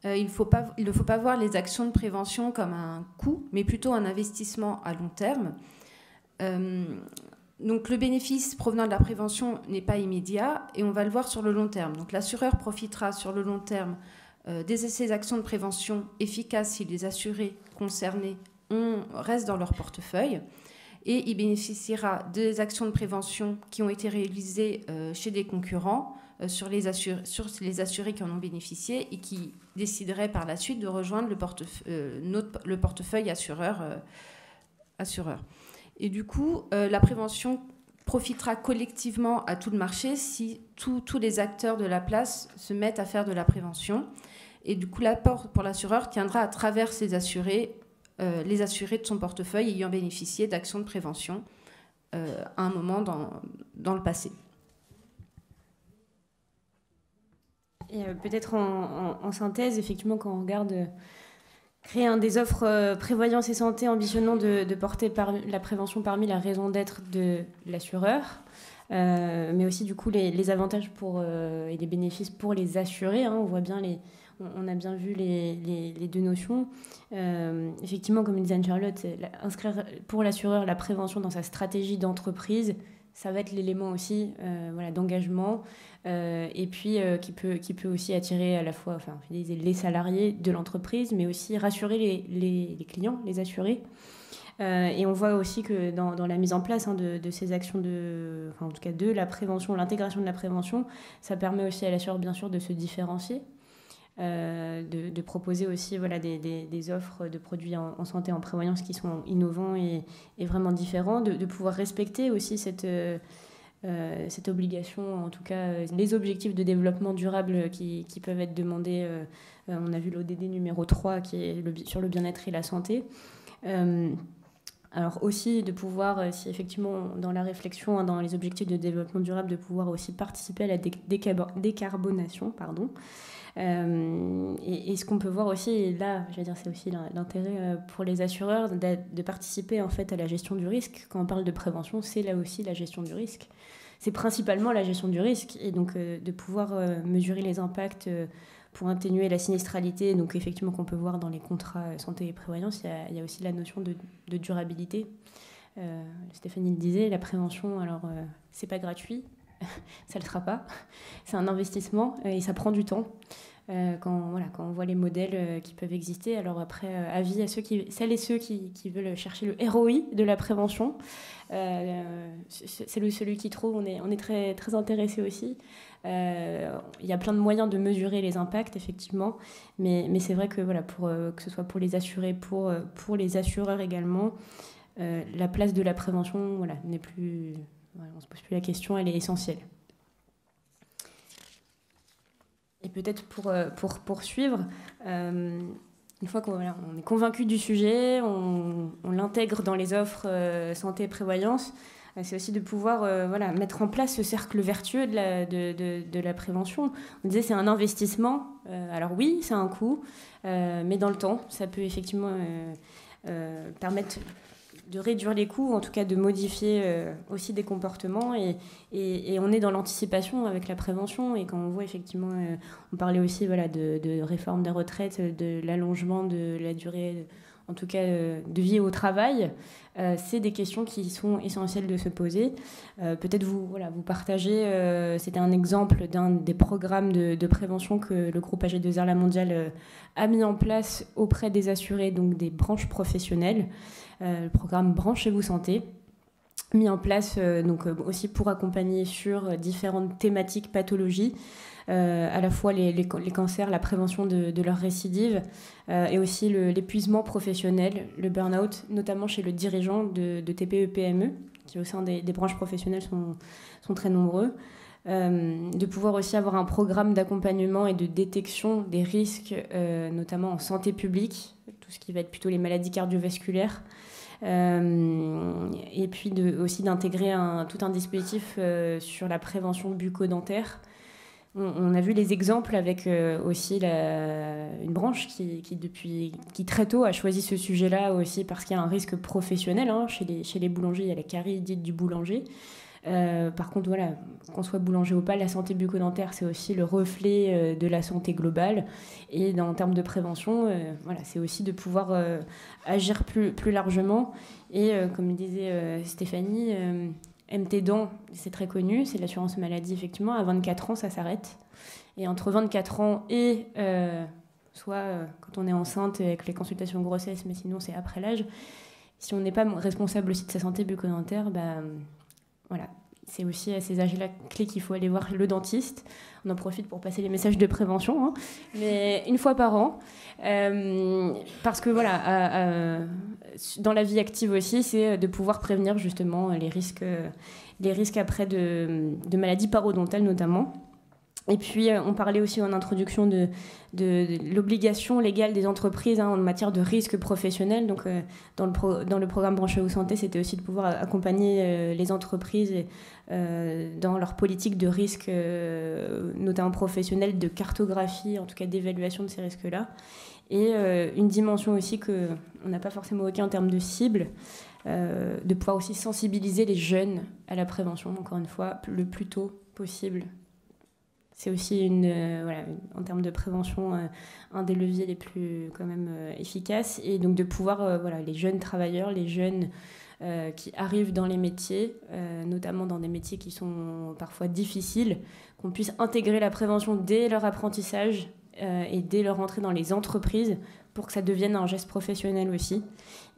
C: il ne faut pas voir les actions de prévention comme un coût, mais plutôt un investissement à long terme. Donc le bénéfice provenant de la prévention n'est pas immédiat et on va le voir sur le long terme. Donc l'assureur profitera sur le long terme de ces actions de prévention efficaces si les assurés concernés restent dans leur portefeuille, et il bénéficiera des actions de prévention qui ont été réalisées chez des concurrents sur les assurés qui en ont bénéficié et qui décideraient par la suite de rejoindre le portefeuille assureur. Et du coup, la prévention profitera collectivement à tout le marché si tous les acteurs de la place se mettent à faire de la prévention. Et du coup, l'apport pour l'assureur tiendra à travers ces assurés, les assurés de son portefeuille ayant bénéficié d'actions de prévention à un moment dans le passé.
D: Et peut-être en synthèse, effectivement, quand on regarde créer des offres prévoyance et santé ambitionnant de porter la prévention parmi la raison d'être de l'assureur, mais aussi du coup les avantages et les bénéfices pour les assurés. On voit bien on a bien vu les deux notions. Effectivement, comme disait Anne-Charlotte, inscrire pour l'assureur la prévention dans sa stratégie d'entreprise, ça va être l'élément aussi d'engagement et puis qui peut aussi attirer à la fois les salariés de l'entreprise, mais aussi rassurer les clients, les assurés. Et on voit aussi que dans la mise en place de ces actions en tout cas de la prévention, l'intégration de la prévention, ça permet aussi à l'assureur bien sûr de se différencier. De proposer aussi des offres de produits en santé, en prévoyance qui sont innovants et vraiment différents, de pouvoir respecter aussi cette obligation, en tout cas les objectifs de développement durable qui peuvent être demandés. On a vu l'ODD numéro 3 qui est sur le bien-être et la santé. Alors aussi de pouvoir, si effectivement dans la réflexion, dans les objectifs de développement durable, de pouvoir aussi participer à la décarbonation, pardon. Et ce qu'on peut voir aussi, et là, je veux dire, c'est aussi l'intérêt pour les assureurs de participer en fait à la gestion du risque. Quand on parle de prévention, c'est là aussi la gestion du risque. C'est principalement la gestion du risque, et donc de pouvoir mesurer les impacts pour atténuer la sinistralité, donc effectivement qu'on peut voir dans les contrats santé et prévoyance, il y a aussi la notion de durabilité. Stéphanie le disait, la prévention, alors c'est pas gratuit. Ça ne le sera pas. C'est un investissement et ça prend du temps. Quand on voit les modèles qui peuvent exister, alors après, avis à celles et ceux qui veulent chercher le ROI de la prévention. C'est celui qui trouve, on est très, très intéressé aussi. Il y a plein de moyens de mesurer les impacts, effectivement, mais c'est vrai que que ce soit pour les assurés, pour les assureurs également, la place de la prévention n'est plus... on ne se pose plus la question, elle est essentielle. Et peut-être pour poursuivre, une fois qu'on est convaincu du sujet, on l'intègre dans les offres santé et prévoyance, c'est aussi de pouvoir mettre en place ce cercle vertueux de la prévention. On disait c'est un investissement, alors oui, c'est un coût, mais dans le temps, ça peut effectivement permettre de réduire les coûts, en tout cas de modifier aussi des comportements, et on est dans l'anticipation avec la prévention. Et quand on voit effectivement, on parlait aussi de réforme des retraites, de l'allongement de la durée, en tout cas de vie au travail, c'est des questions qui sont essentielles de se poser. Peut-être vous partagez, c'était un exemple d'un des programmes de prévention que le groupe AG2R La Mondiale a mis en place auprès des assurés, donc des branches professionnelles. Le programme Branchez-vous santé, mis en place donc aussi pour accompagner sur différentes thématiques, pathologies, à la fois les cancers, la prévention de leurs récidives, et aussi l'épuisement professionnel, le burn-out, notamment chez le dirigeant de TPE-PME, qui au sein des branches professionnelles sont très nombreux. De pouvoir aussi avoir un programme d'accompagnement et de détection des risques, notamment en santé publique, tout ce qui va être plutôt les maladies cardiovasculaires, et puis aussi d'intégrer tout un dispositif sur la prévention bucco-dentaire. On a vu les exemples avec aussi une branche qui très tôt a choisi ce sujet-là aussi parce qu'il y a un risque professionnel. Chez les boulangers, il y a la carie dite du boulanger. Par contre, qu'on soit boulanger ou pas, la santé bucco-dentaire, c'est aussi le reflet de la santé globale. Et en termes de prévention, c'est aussi de pouvoir agir plus largement. Et comme disait Stéphanie, MT dents, c'est très connu, c'est l'assurance maladie, effectivement. À 24 ans, ça s'arrête. Et entre 24 ans et soit quand on est enceinte avec les consultations de grossesse, mais sinon c'est après l'âge, si on n'est pas responsable aussi de sa santé bucco-dentaire, voilà. C'est aussi à ces âges-là clés qu'il faut aller voir le dentiste. On en profite pour passer les messages de prévention, hein, mais une fois par an. Parce que voilà, dans la vie active aussi, c'est de pouvoir prévenir justement les risques après de maladies parodontales notamment. Et puis, on parlait aussi en introduction de l'obligation légale des entreprises en matière de risque professionnel. Donc, dans le programme Branche Vous Santé, c'était aussi de pouvoir accompagner les entreprises dans leur politique de risque, notamment professionnel, de cartographie, en tout cas d'évaluation de ces risques-là. Et une dimension aussi qu'on n'a pas forcément évoquée en termes de cible, de pouvoir aussi sensibiliser les jeunes à la prévention, encore une fois, le plus tôt possible. C'est aussi, en termes de prévention, un des leviers les plus quand même efficaces. Et donc de pouvoir, les jeunes travailleurs, les jeunes qui arrivent dans les métiers, notamment dans des métiers qui sont parfois difficiles, qu'on puisse intégrer la prévention dès leur apprentissage et dès leur entrée dans les entreprises pour que ça devienne un geste professionnel aussi.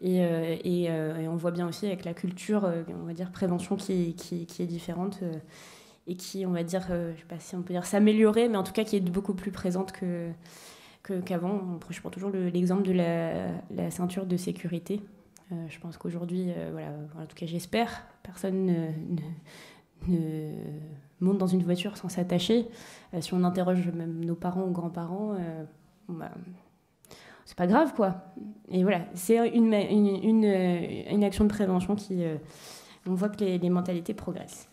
D: Et on voit bien aussi avec la culture, on va dire, prévention qui est différente. Et qui, on va dire, je ne sais pas si on peut dire s'améliorer, mais en tout cas qui est beaucoup plus présente qu'avant. Je prends toujours l'exemple de la ceinture de sécurité. Je pense qu'aujourd'hui, en tout cas j'espère, personne ne monte dans une voiture sans s'attacher. Si on interroge même nos parents ou grands-parents, c'est pas grave, quoi. Et voilà, c'est une action de prévention qui... on voit que les mentalités progressent.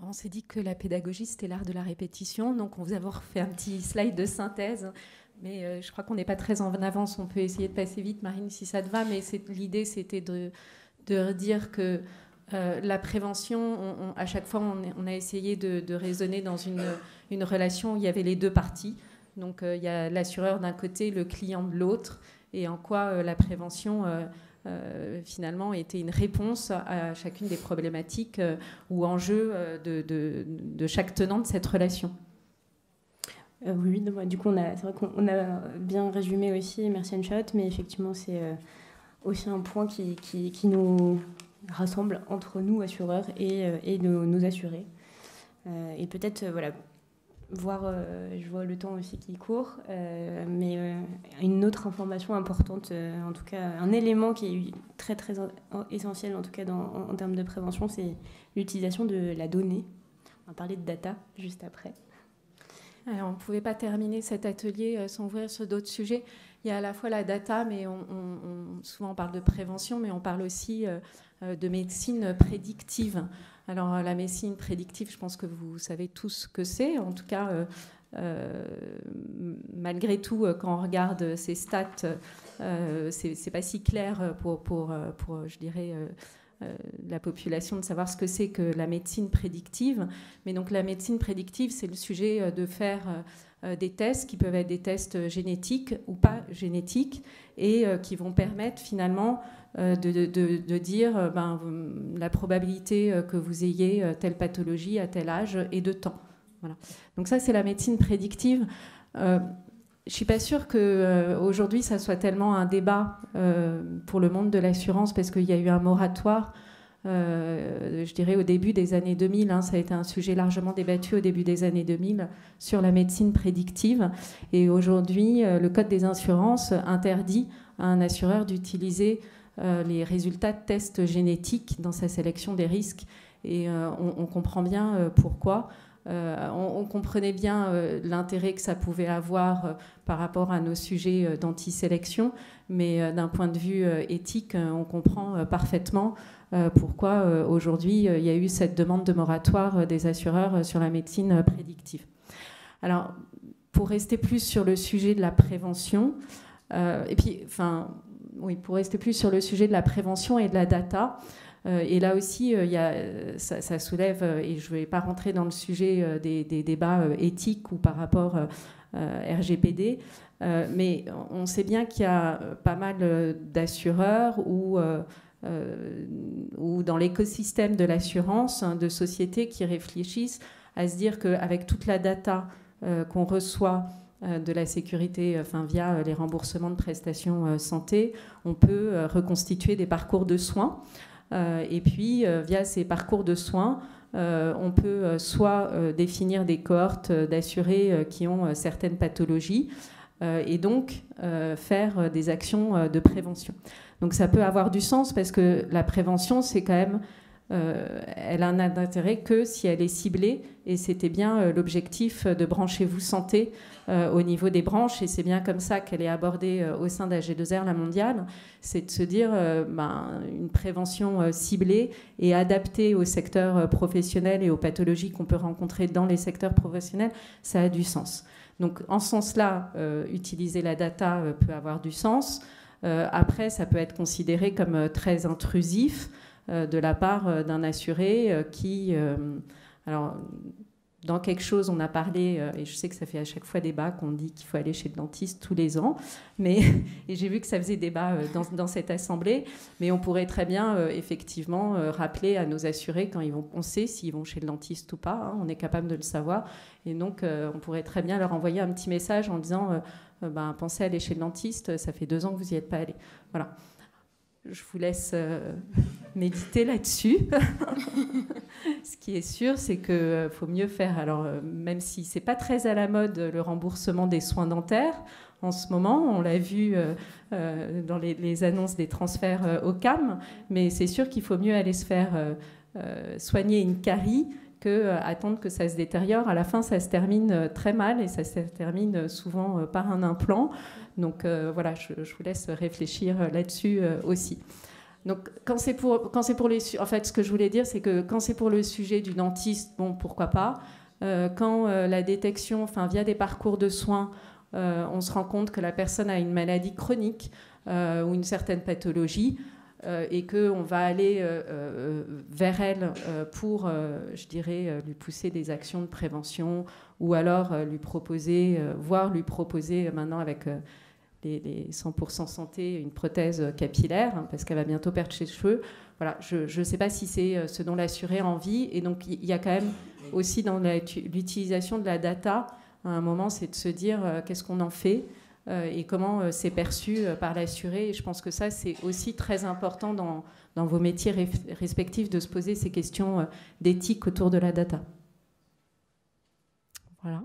B: On s'est dit que la pédagogie, c'était l'art de la répétition. Donc, on vous a fait un petit slide de synthèse. Mais je crois qu'on n'est pas très en avance. On peut essayer de passer vite, Marine, si ça te va. Mais l'idée, c'était de dire que la prévention, à chaque fois, on a essayé de raisonner dans une relation où il y avait les deux parties. Donc, il y a l'assureur d'un côté, le client de l'autre. Et en quoi la prévention... finalement était une réponse à chacune des problématiques ou enjeux de chaque tenant de cette relation.
D: Oui, du coup, c'est vrai qu'on a bien résumé aussi, merci Anne-Charlotte, mais effectivement, c'est aussi un point qui nous rassemble entre nous, assureurs, et nos assurés. Et peut-être, voir, je vois le temps aussi qui court, mais une autre information importante, en tout cas un élément qui est très très essentiel en tout cas en termes de prévention, c'est l'utilisation de la donnée. On va parler de data juste après.
B: Alors, on ne pouvait pas terminer cet atelier sans ouvrir sur d'autres sujets. Il y a à la fois la data, mais souvent on parle de prévention, mais on parle aussi de médecine prédictive. Alors, la médecine prédictive, je pense que vous savez tous ce que c'est. En tout cas, malgré tout, quand on regarde ces stats, c'est pas si clair pour je dirais, la population de savoir ce que c'est que la médecine prédictive. Mais donc, la médecine prédictive, c'est le sujet de faire des tests qui peuvent être des tests génétiques ou pas génétiques et qui vont permettre finalement de dire la probabilité que vous ayez telle pathologie à tel âge et de temps. Voilà. Donc ça, c'est la médecine prédictive. Je ne suis pas sûre qu'aujourd'hui, ça soit tellement un débat pour le monde de l'assurance parce qu'il y a eu un moratoire, je dirais, au début des années 2000. Ça a été un sujet largement débattu au début des années 2000 sur la médecine prédictive. Et aujourd'hui, le Code des assurances interdit à un assureur d'utiliser les résultats de tests génétiques dans sa sélection des risques. Et on comprend bien pourquoi. On comprenait bien l'intérêt que ça pouvait avoir par rapport à nos sujets d'anti-sélection, mais d'un point de vue éthique, on comprend parfaitement pourquoi aujourd'hui il y a eu cette demande de moratoire des assureurs sur la médecine prédictive. Alors, pour rester plus sur le sujet de la prévention, pour rester plus sur le sujet de la prévention et de la data, et là aussi, ça soulève, et je ne vais pas rentrer dans le sujet des débats éthiques ou par rapport RGPD, mais on sait bien qu'il y a pas mal d'assureurs ou ou dans l'écosystème de l'assurance, de sociétés qui réfléchissent à se dire qu'avec toute la data qu'on reçoit de la sécurité, via les remboursements de prestations santé, on peut reconstituer des parcours de soins. Et puis, via ces parcours de soins, on peut soit définir des cohortes d'assurés qui ont certaines pathologies et donc faire des actions de prévention. Donc ça peut avoir du sens parce que la prévention, c'est quand même... elle a un intérêt que si elle est ciblée, et c'était bien l'objectif de Branchez-vous Santé au niveau des branches, et c'est bien comme ça qu'elle est abordée au sein d'AG2R, la mondiale, c'est de se dire une prévention ciblée et adaptée au secteur professionnel et aux pathologies qu'on peut rencontrer dans les secteurs professionnels, ça a du sens. Donc en ce sens-là, utiliser la data peut avoir du sens. Après, ça peut être considéré comme très intrusif de la part d'un assuré qui... alors, dans quelque chose, on a parlé, et je sais que ça fait à chaque fois débat qu'on dit qu'il faut aller chez le dentiste tous les ans, mais, et j'ai vu que ça faisait débat dans cette assemblée, mais on pourrait très bien, effectivement, rappeler à nos assurés quand ils vont, on sait s'ils vont chez le dentiste ou pas, hein, on est capable de le savoir, et donc on pourrait très bien leur envoyer un petit message en disant pensez à aller chez le dentiste, ça fait 2 ans que vous n'y êtes pas allé. Voilà. Je vous laisse méditer là-dessus. Ce qui est sûr, c'est qu'il faut mieux faire. Alors, même si ce n'est pas très à la mode, le remboursement des soins dentaires, en ce moment, on l'a vu dans les annonces des transferts au CAM, mais c'est sûr qu'il faut mieux aller se faire soigner une carie qu'attendre que ça se détériore. À la fin, ça se termine très mal et ça se termine souvent par un implant. Donc voilà, je vous laisse réfléchir là-dessus aussi. Donc quand c'est pour les... En fait, ce que je voulais dire, c'est que quand c'est pour le sujet du dentiste, bon, pourquoi pas. Quand la détection, via des parcours de soins, on se rend compte que la personne a une maladie chronique ou une certaine pathologie, et qu'on va aller vers elle pour, je dirais, lui pousser des actions de prévention ou alors lui proposer, voire lui proposer maintenant avec les 100% santé une prothèse capillaire, hein, parce qu'elle va bientôt perdre ses cheveux. Voilà, je ne sais pas si c'est ce dont l'assuré a envie. Et donc, il y a quand même aussi dans l'utilisation de la data, à un moment, c'est de se dire qu'est-ce qu'on en fait et comment c'est perçu par l'assuré. Et je pense que ça, c'est aussi très important dans vos métiers respectifs de se poser ces questions d'éthique autour de la data. Voilà.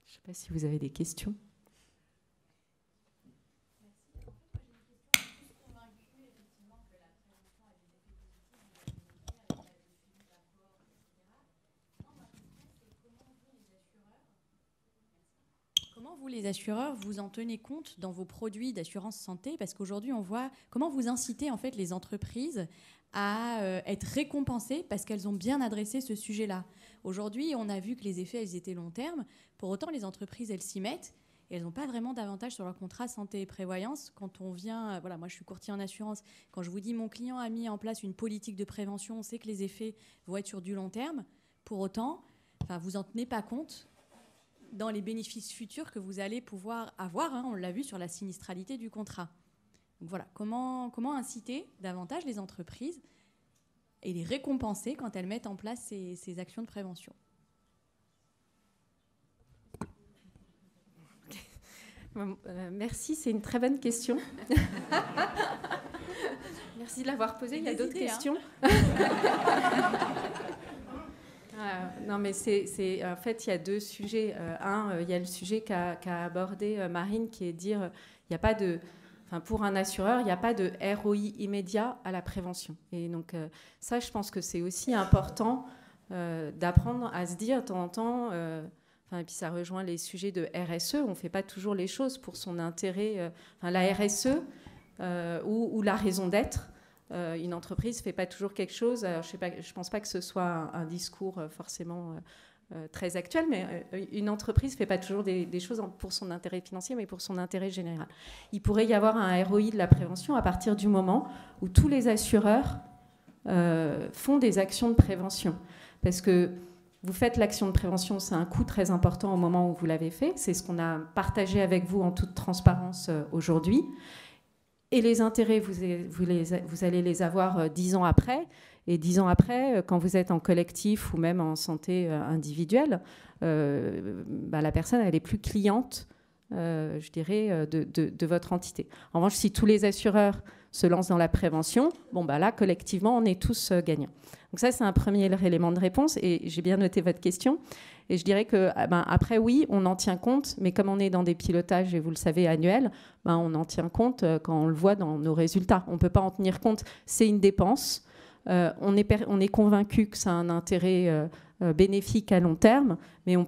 B: Je ne sais pas si vous avez des questions.
E: Comment vous, les assureurs, vous en tenez compte dans vos produits d'assurance santé? Parce qu'aujourd'hui, on voit comment vous incitez en fait les entreprises à être récompensées parce qu'elles ont bien adressé ce sujet-là. Aujourd'hui, on a vu que les effets, elles étaient long terme. Pour autant, les entreprises, elles s'y mettent et elles n'ont pas vraiment d'avantage sur leur contrat santé et prévoyance. Quand on vient, voilà, moi je suis courtier en assurance, quand je vous dis mon client a mis en place une politique de prévention, on sait que les effets vont être sur du long terme. Pour autant, vous n'en tenez pas compte dans les bénéfices futurs que vous allez pouvoir avoir, hein, on l'a vu sur la sinistralité du contrat. Donc voilà, comment inciter davantage les entreprises et les récompenser quand elles mettent en place ces actions de prévention.
B: Merci, c'est une très bonne question. Merci de l'avoir posée. Il y a d'autres questions. Non, mais en fait, il y a 2 sujets. Il y a le sujet qu'a abordé Marine, qui est de dire il n'y a pas de... pour un assureur, il n'y a pas de ROI immédiat à la prévention. Et donc, ça, je pense que c'est aussi important d'apprendre à se dire de temps en temps... et puis ça rejoint les sujets de RSE. On ne fait pas toujours les choses pour son intérêt. La RSE ou la raison d'être. Une entreprise ne fait pas toujours quelque chose. Alors, je ne pense pas que ce soit un discours forcément très actuel, mais une entreprise ne fait pas toujours des choses pour son intérêt financier, mais pour son intérêt général. Il pourrait y avoir un ROI de la prévention à partir du moment où tous les assureurs font des actions de prévention. Parce que vous faites l'action de prévention, c'est un coût très important au moment où vous l'avez fait. C'est ce qu'on a partagé avec vous en toute transparence aujourd'hui. Et les intérêts, vous allez les avoir 10 ans après. Et 10 ans après, quand vous êtes en collectif ou même en santé individuelle, la personne, elle est plus cliente, je dirais, de votre entité. En revanche, si tous les assureurs se lancent dans la prévention, là, collectivement, on est tous gagnants. Donc ça, c'est un premier élément de réponse. Et j'ai bien noté votre question. Et je dirais que après, oui, on en tient compte, mais comme on est dans des pilotages, et vous le savez, annuels, on en tient compte quand on le voit dans nos résultats. On ne peut pas en tenir compte. C'est une dépense. On est convaincu que ça a un intérêt bénéfique à long terme, mais on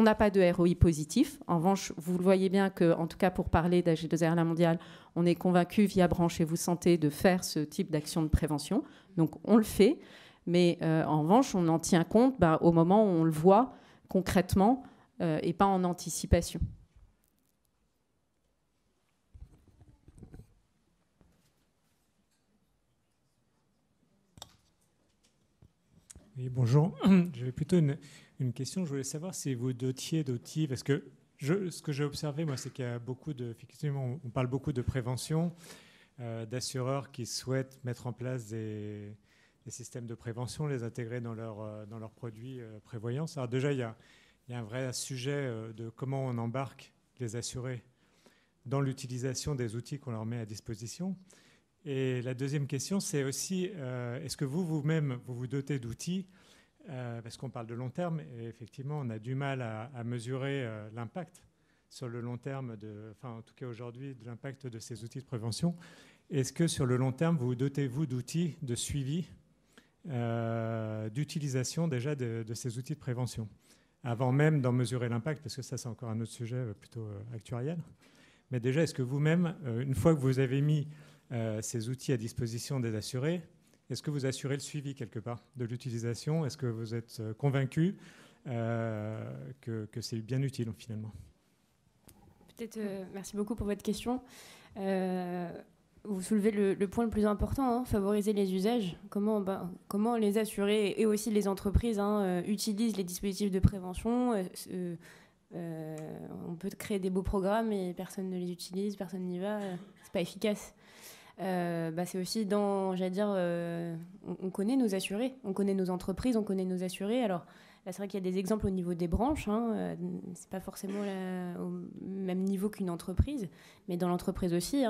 B: n'a pas de ROI positif. En revanche, vous le voyez bien qu'en tout cas, pour parler d'AG2R La Mondiale, on est convaincu via Branche et Vous Santé de faire ce type d'action de prévention. Donc, on le fait. Mais en revanche, on en tient compte au moment où on le voit concrètement et pas en anticipation.
F: Oui, bonjour. J'avais plutôt une question. Je voulais savoir si vous dotiez d'outils, parce que ce que j'ai observé, moi, c'est qu'il y a beaucoup effectivement, on parle beaucoup de prévention, d'assureurs qui souhaitent mettre en place des systèmes de prévention, les intégrer dans leurs produits prévoyance. Alors déjà, il y a un vrai sujet de comment on embarque les assurés dans l'utilisation des outils qu'on leur met à disposition. Et la deuxième question, c'est aussi, est-ce que vous-même, vous vous dotez d'outils parce qu'on parle de long terme, et effectivement, on a du mal à mesurer l'impact sur le long terme, en tout cas aujourd'hui, de l'impact de ces outils de prévention. Est-ce que sur le long terme, vous dotez-vous d'outils de suivi d'utilisation déjà de ces outils de prévention, avant même d'en mesurer l'impact, parce que ça, c'est encore un autre sujet plutôt actuariel. Mais déjà, est-ce que vous-même, une fois que vous avez mis ces outils à disposition des assurés, est-ce que vous assurez le suivi quelque part de l'utilisation? Est-ce que vous êtes convaincu que c'est bien utile finalement?
D: Peut-être, merci beaucoup pour votre question. Vous soulevez le point le plus important, favoriser les usages. Comment les assurés et aussi les entreprises utilisent les dispositifs de prévention. On peut créer des beaux programmes et personne ne les utilise, personne n'y va, c'est pas efficace. C'est aussi j'allais dire, on connaît nos assurés, on connaît nos entreprises, on connaît nos assurés. Alors là, c'est vrai qu'il y a des exemples au niveau des branches, c'est pas forcément au même niveau qu'une entreprise, mais dans l'entreprise aussi,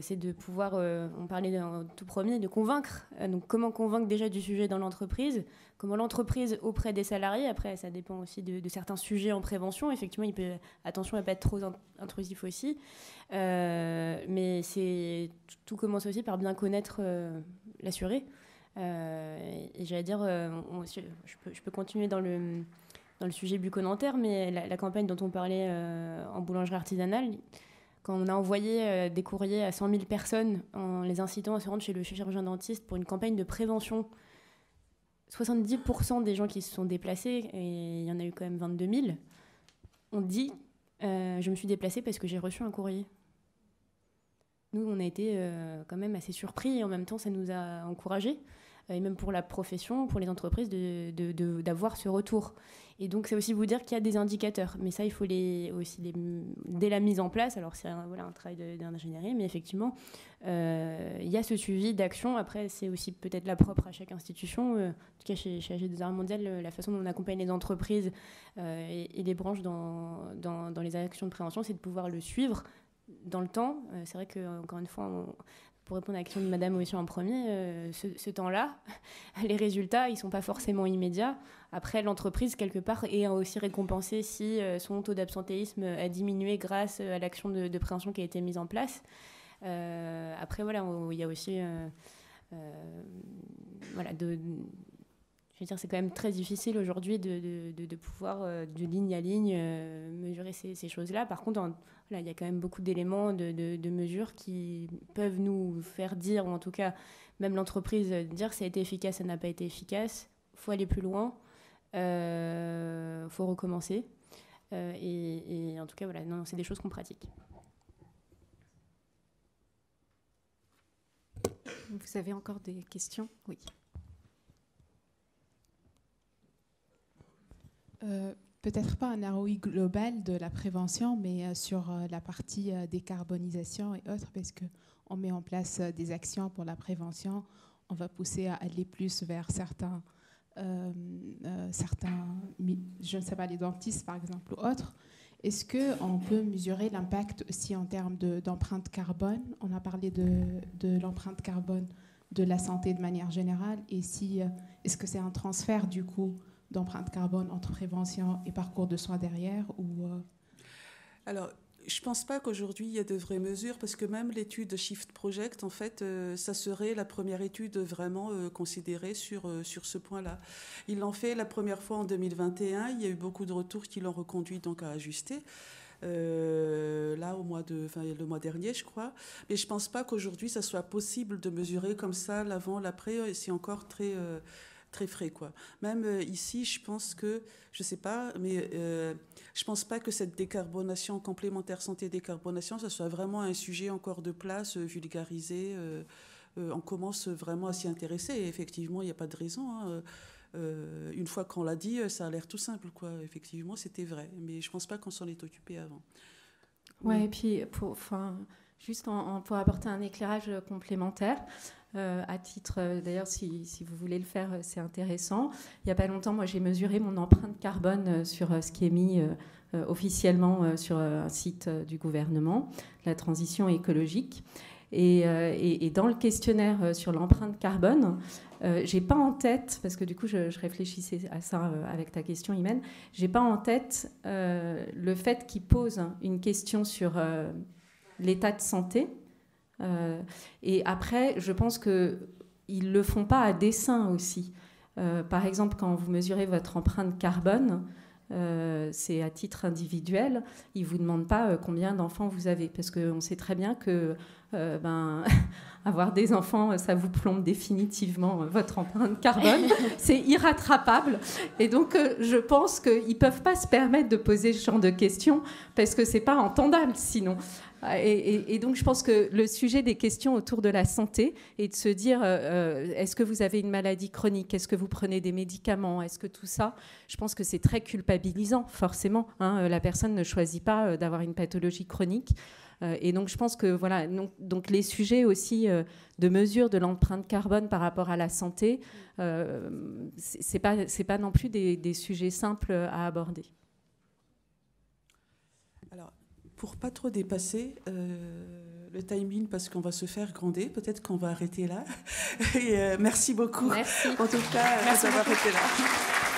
D: c'est de pouvoir, on parlait en tout premier, de convaincre. Donc comment convaincre déjà du sujet dans l'entreprise, comment l'entreprise auprès des salariés, après ça dépend aussi de certains sujets en prévention, effectivement attention à ne pas être trop intrusif aussi, mais tout commence aussi par bien connaître l'assuré, et j'allais dire, je peux continuer dans le sujet bucco-dentaire, mais la campagne dont on parlait en boulangerie artisanale, quand on a envoyé des courriers à 100 000 personnes en les incitant à se rendre chez le chirurgien dentiste pour une campagne de prévention, 70% des gens qui se sont déplacés, et il y en a eu quand même 22 000, ont dit je me suis déplacée parce que j'ai reçu un courrier. Nous, on a été quand même assez surpris, et en même temps, ça nous a encouragés, et même pour la profession, pour les entreprises, d'avoir ce retour. Et donc, c'est aussi vous dire qu'il y a des indicateurs. Mais ça, il faut dès la mise en place. Alors, c'est un travail d'ingénierie, mais effectivement, il y a ce suivi d'action. Après, c'est aussi peut-être la propre à chaque institution. En tout cas, chez AG2R La Mondiale, la façon dont on accompagne les entreprises et les branches dans les actions de prévention, c'est de pouvoir le suivre dans le temps. C'est vrai qu'encore une fois, pour répondre à la question de Madame aussi en premier, ce temps-là, les résultats, ils ne sont pas forcément immédiats. Après, l'entreprise, quelque part, est aussi récompensée si son taux d'absentéisme a diminué grâce à l'action de prévention qui a été mise en place. Après, voilà, il y a aussi... je veux dire, c'est quand même très difficile aujourd'hui de pouvoir, de ligne à ligne, mesurer ces choses-là. Par contre, il y a quand même beaucoup d'éléments de mesures qui peuvent nous faire dire, ou en tout cas, même l'entreprise dire ça a été efficace, ça n'a pas été efficace. Il faut aller plus loin. Il faut recommencer. Et en tout cas, voilà, non, c'est des choses qu'on pratique.
B: Vous avez encore des questions? Oui.
G: peut-être pas un ROI global de la prévention, mais sur la partie décarbonisation et autres, parce qu'on met en place des actions pour la prévention. On va pousser à aller plus vers certains, je ne sais pas, les dentistes par exemple ou autres. Est-ce qu'on peut mesurer l'impact aussi en termes d'empreinte carbone? On a parlé de l'empreinte carbone de la santé de manière générale. Et est-ce que c'est un transfert du coup d'empreinte carbone entre prévention et parcours de soins derrière
A: Alors, je ne pense pas qu'aujourd'hui, il y ait de vraies mesures, parce que même l'étude Shift Project, en fait, ça serait la première étude vraiment considérée sur ce point-là. Ils l'ont fait la première fois en 2021. Il y a eu beaucoup de retours qui l'ont reconduit donc à ajuster. Là, le mois dernier, je crois. Mais je ne pense pas qu'aujourd'hui, ça soit possible de mesurer comme ça l'avant, l'après. C'est encore très frais, quoi. Même ici, je pense que, je ne sais pas, mais je ne pense pas que cette décarbonation, complémentaire santé-décarbonation, ça soit vraiment un sujet encore de place, vulgarisé. On commence vraiment à s'y intéresser. Et effectivement, il n'y a pas de raison. Une fois qu'on l'a dit, ça a l'air tout simple, quoi. Effectivement, c'était vrai. Mais je ne pense pas qu'on s'en est occupé avant.
B: Ouais, et puis, juste pour apporter un éclairage complémentaire, à titre, d'ailleurs, si vous voulez le faire, c'est intéressant. Il n'y a pas longtemps, moi, j'ai mesuré mon empreinte carbone sur ce qui est mis officiellement sur un site du gouvernement, la transition écologique. Et dans le questionnaire sur l'empreinte carbone, j'ai pas en tête, parce que du coup, je réfléchissais à ça avec ta question, Imen, j'ai pas en tête le fait qu'il pose une question sur l'état de santé. Et après, je pense qu'ils ne le font pas à dessein aussi. Par exemple, quand vous mesurez votre empreinte carbone, c'est à titre individuel. Ils ne vous demandent pas combien d'enfants vous avez, parce qu'on sait très bien que avoir des enfants, ça vous plombe définitivement votre empreinte carbone. C'est irrattrapable. Et donc, je pense qu'ils ne peuvent pas se permettre de poser ce genre de questions, parce que ce n'est pas entendable sinon. Et donc, je pense que le sujet des questions autour de la santé et de se dire est-ce que vous avez une maladie chronique, est-ce que vous prenez des médicaments, est-ce que tout ça, je pense que c'est très culpabilisant, forcément. La personne ne choisit pas d'avoir une pathologie chronique. Et donc, je pense que voilà, donc les sujets aussi de mesure de l'empreinte carbone par rapport à la santé, c'est pas non plus des sujets simples à aborder.
A: Alors, pour pas trop dépasser le timing, parce qu'on va se faire gronder, peut-être qu'on va arrêter là. Et merci beaucoup.
B: Merci.
A: En tout cas, d'avoir été là.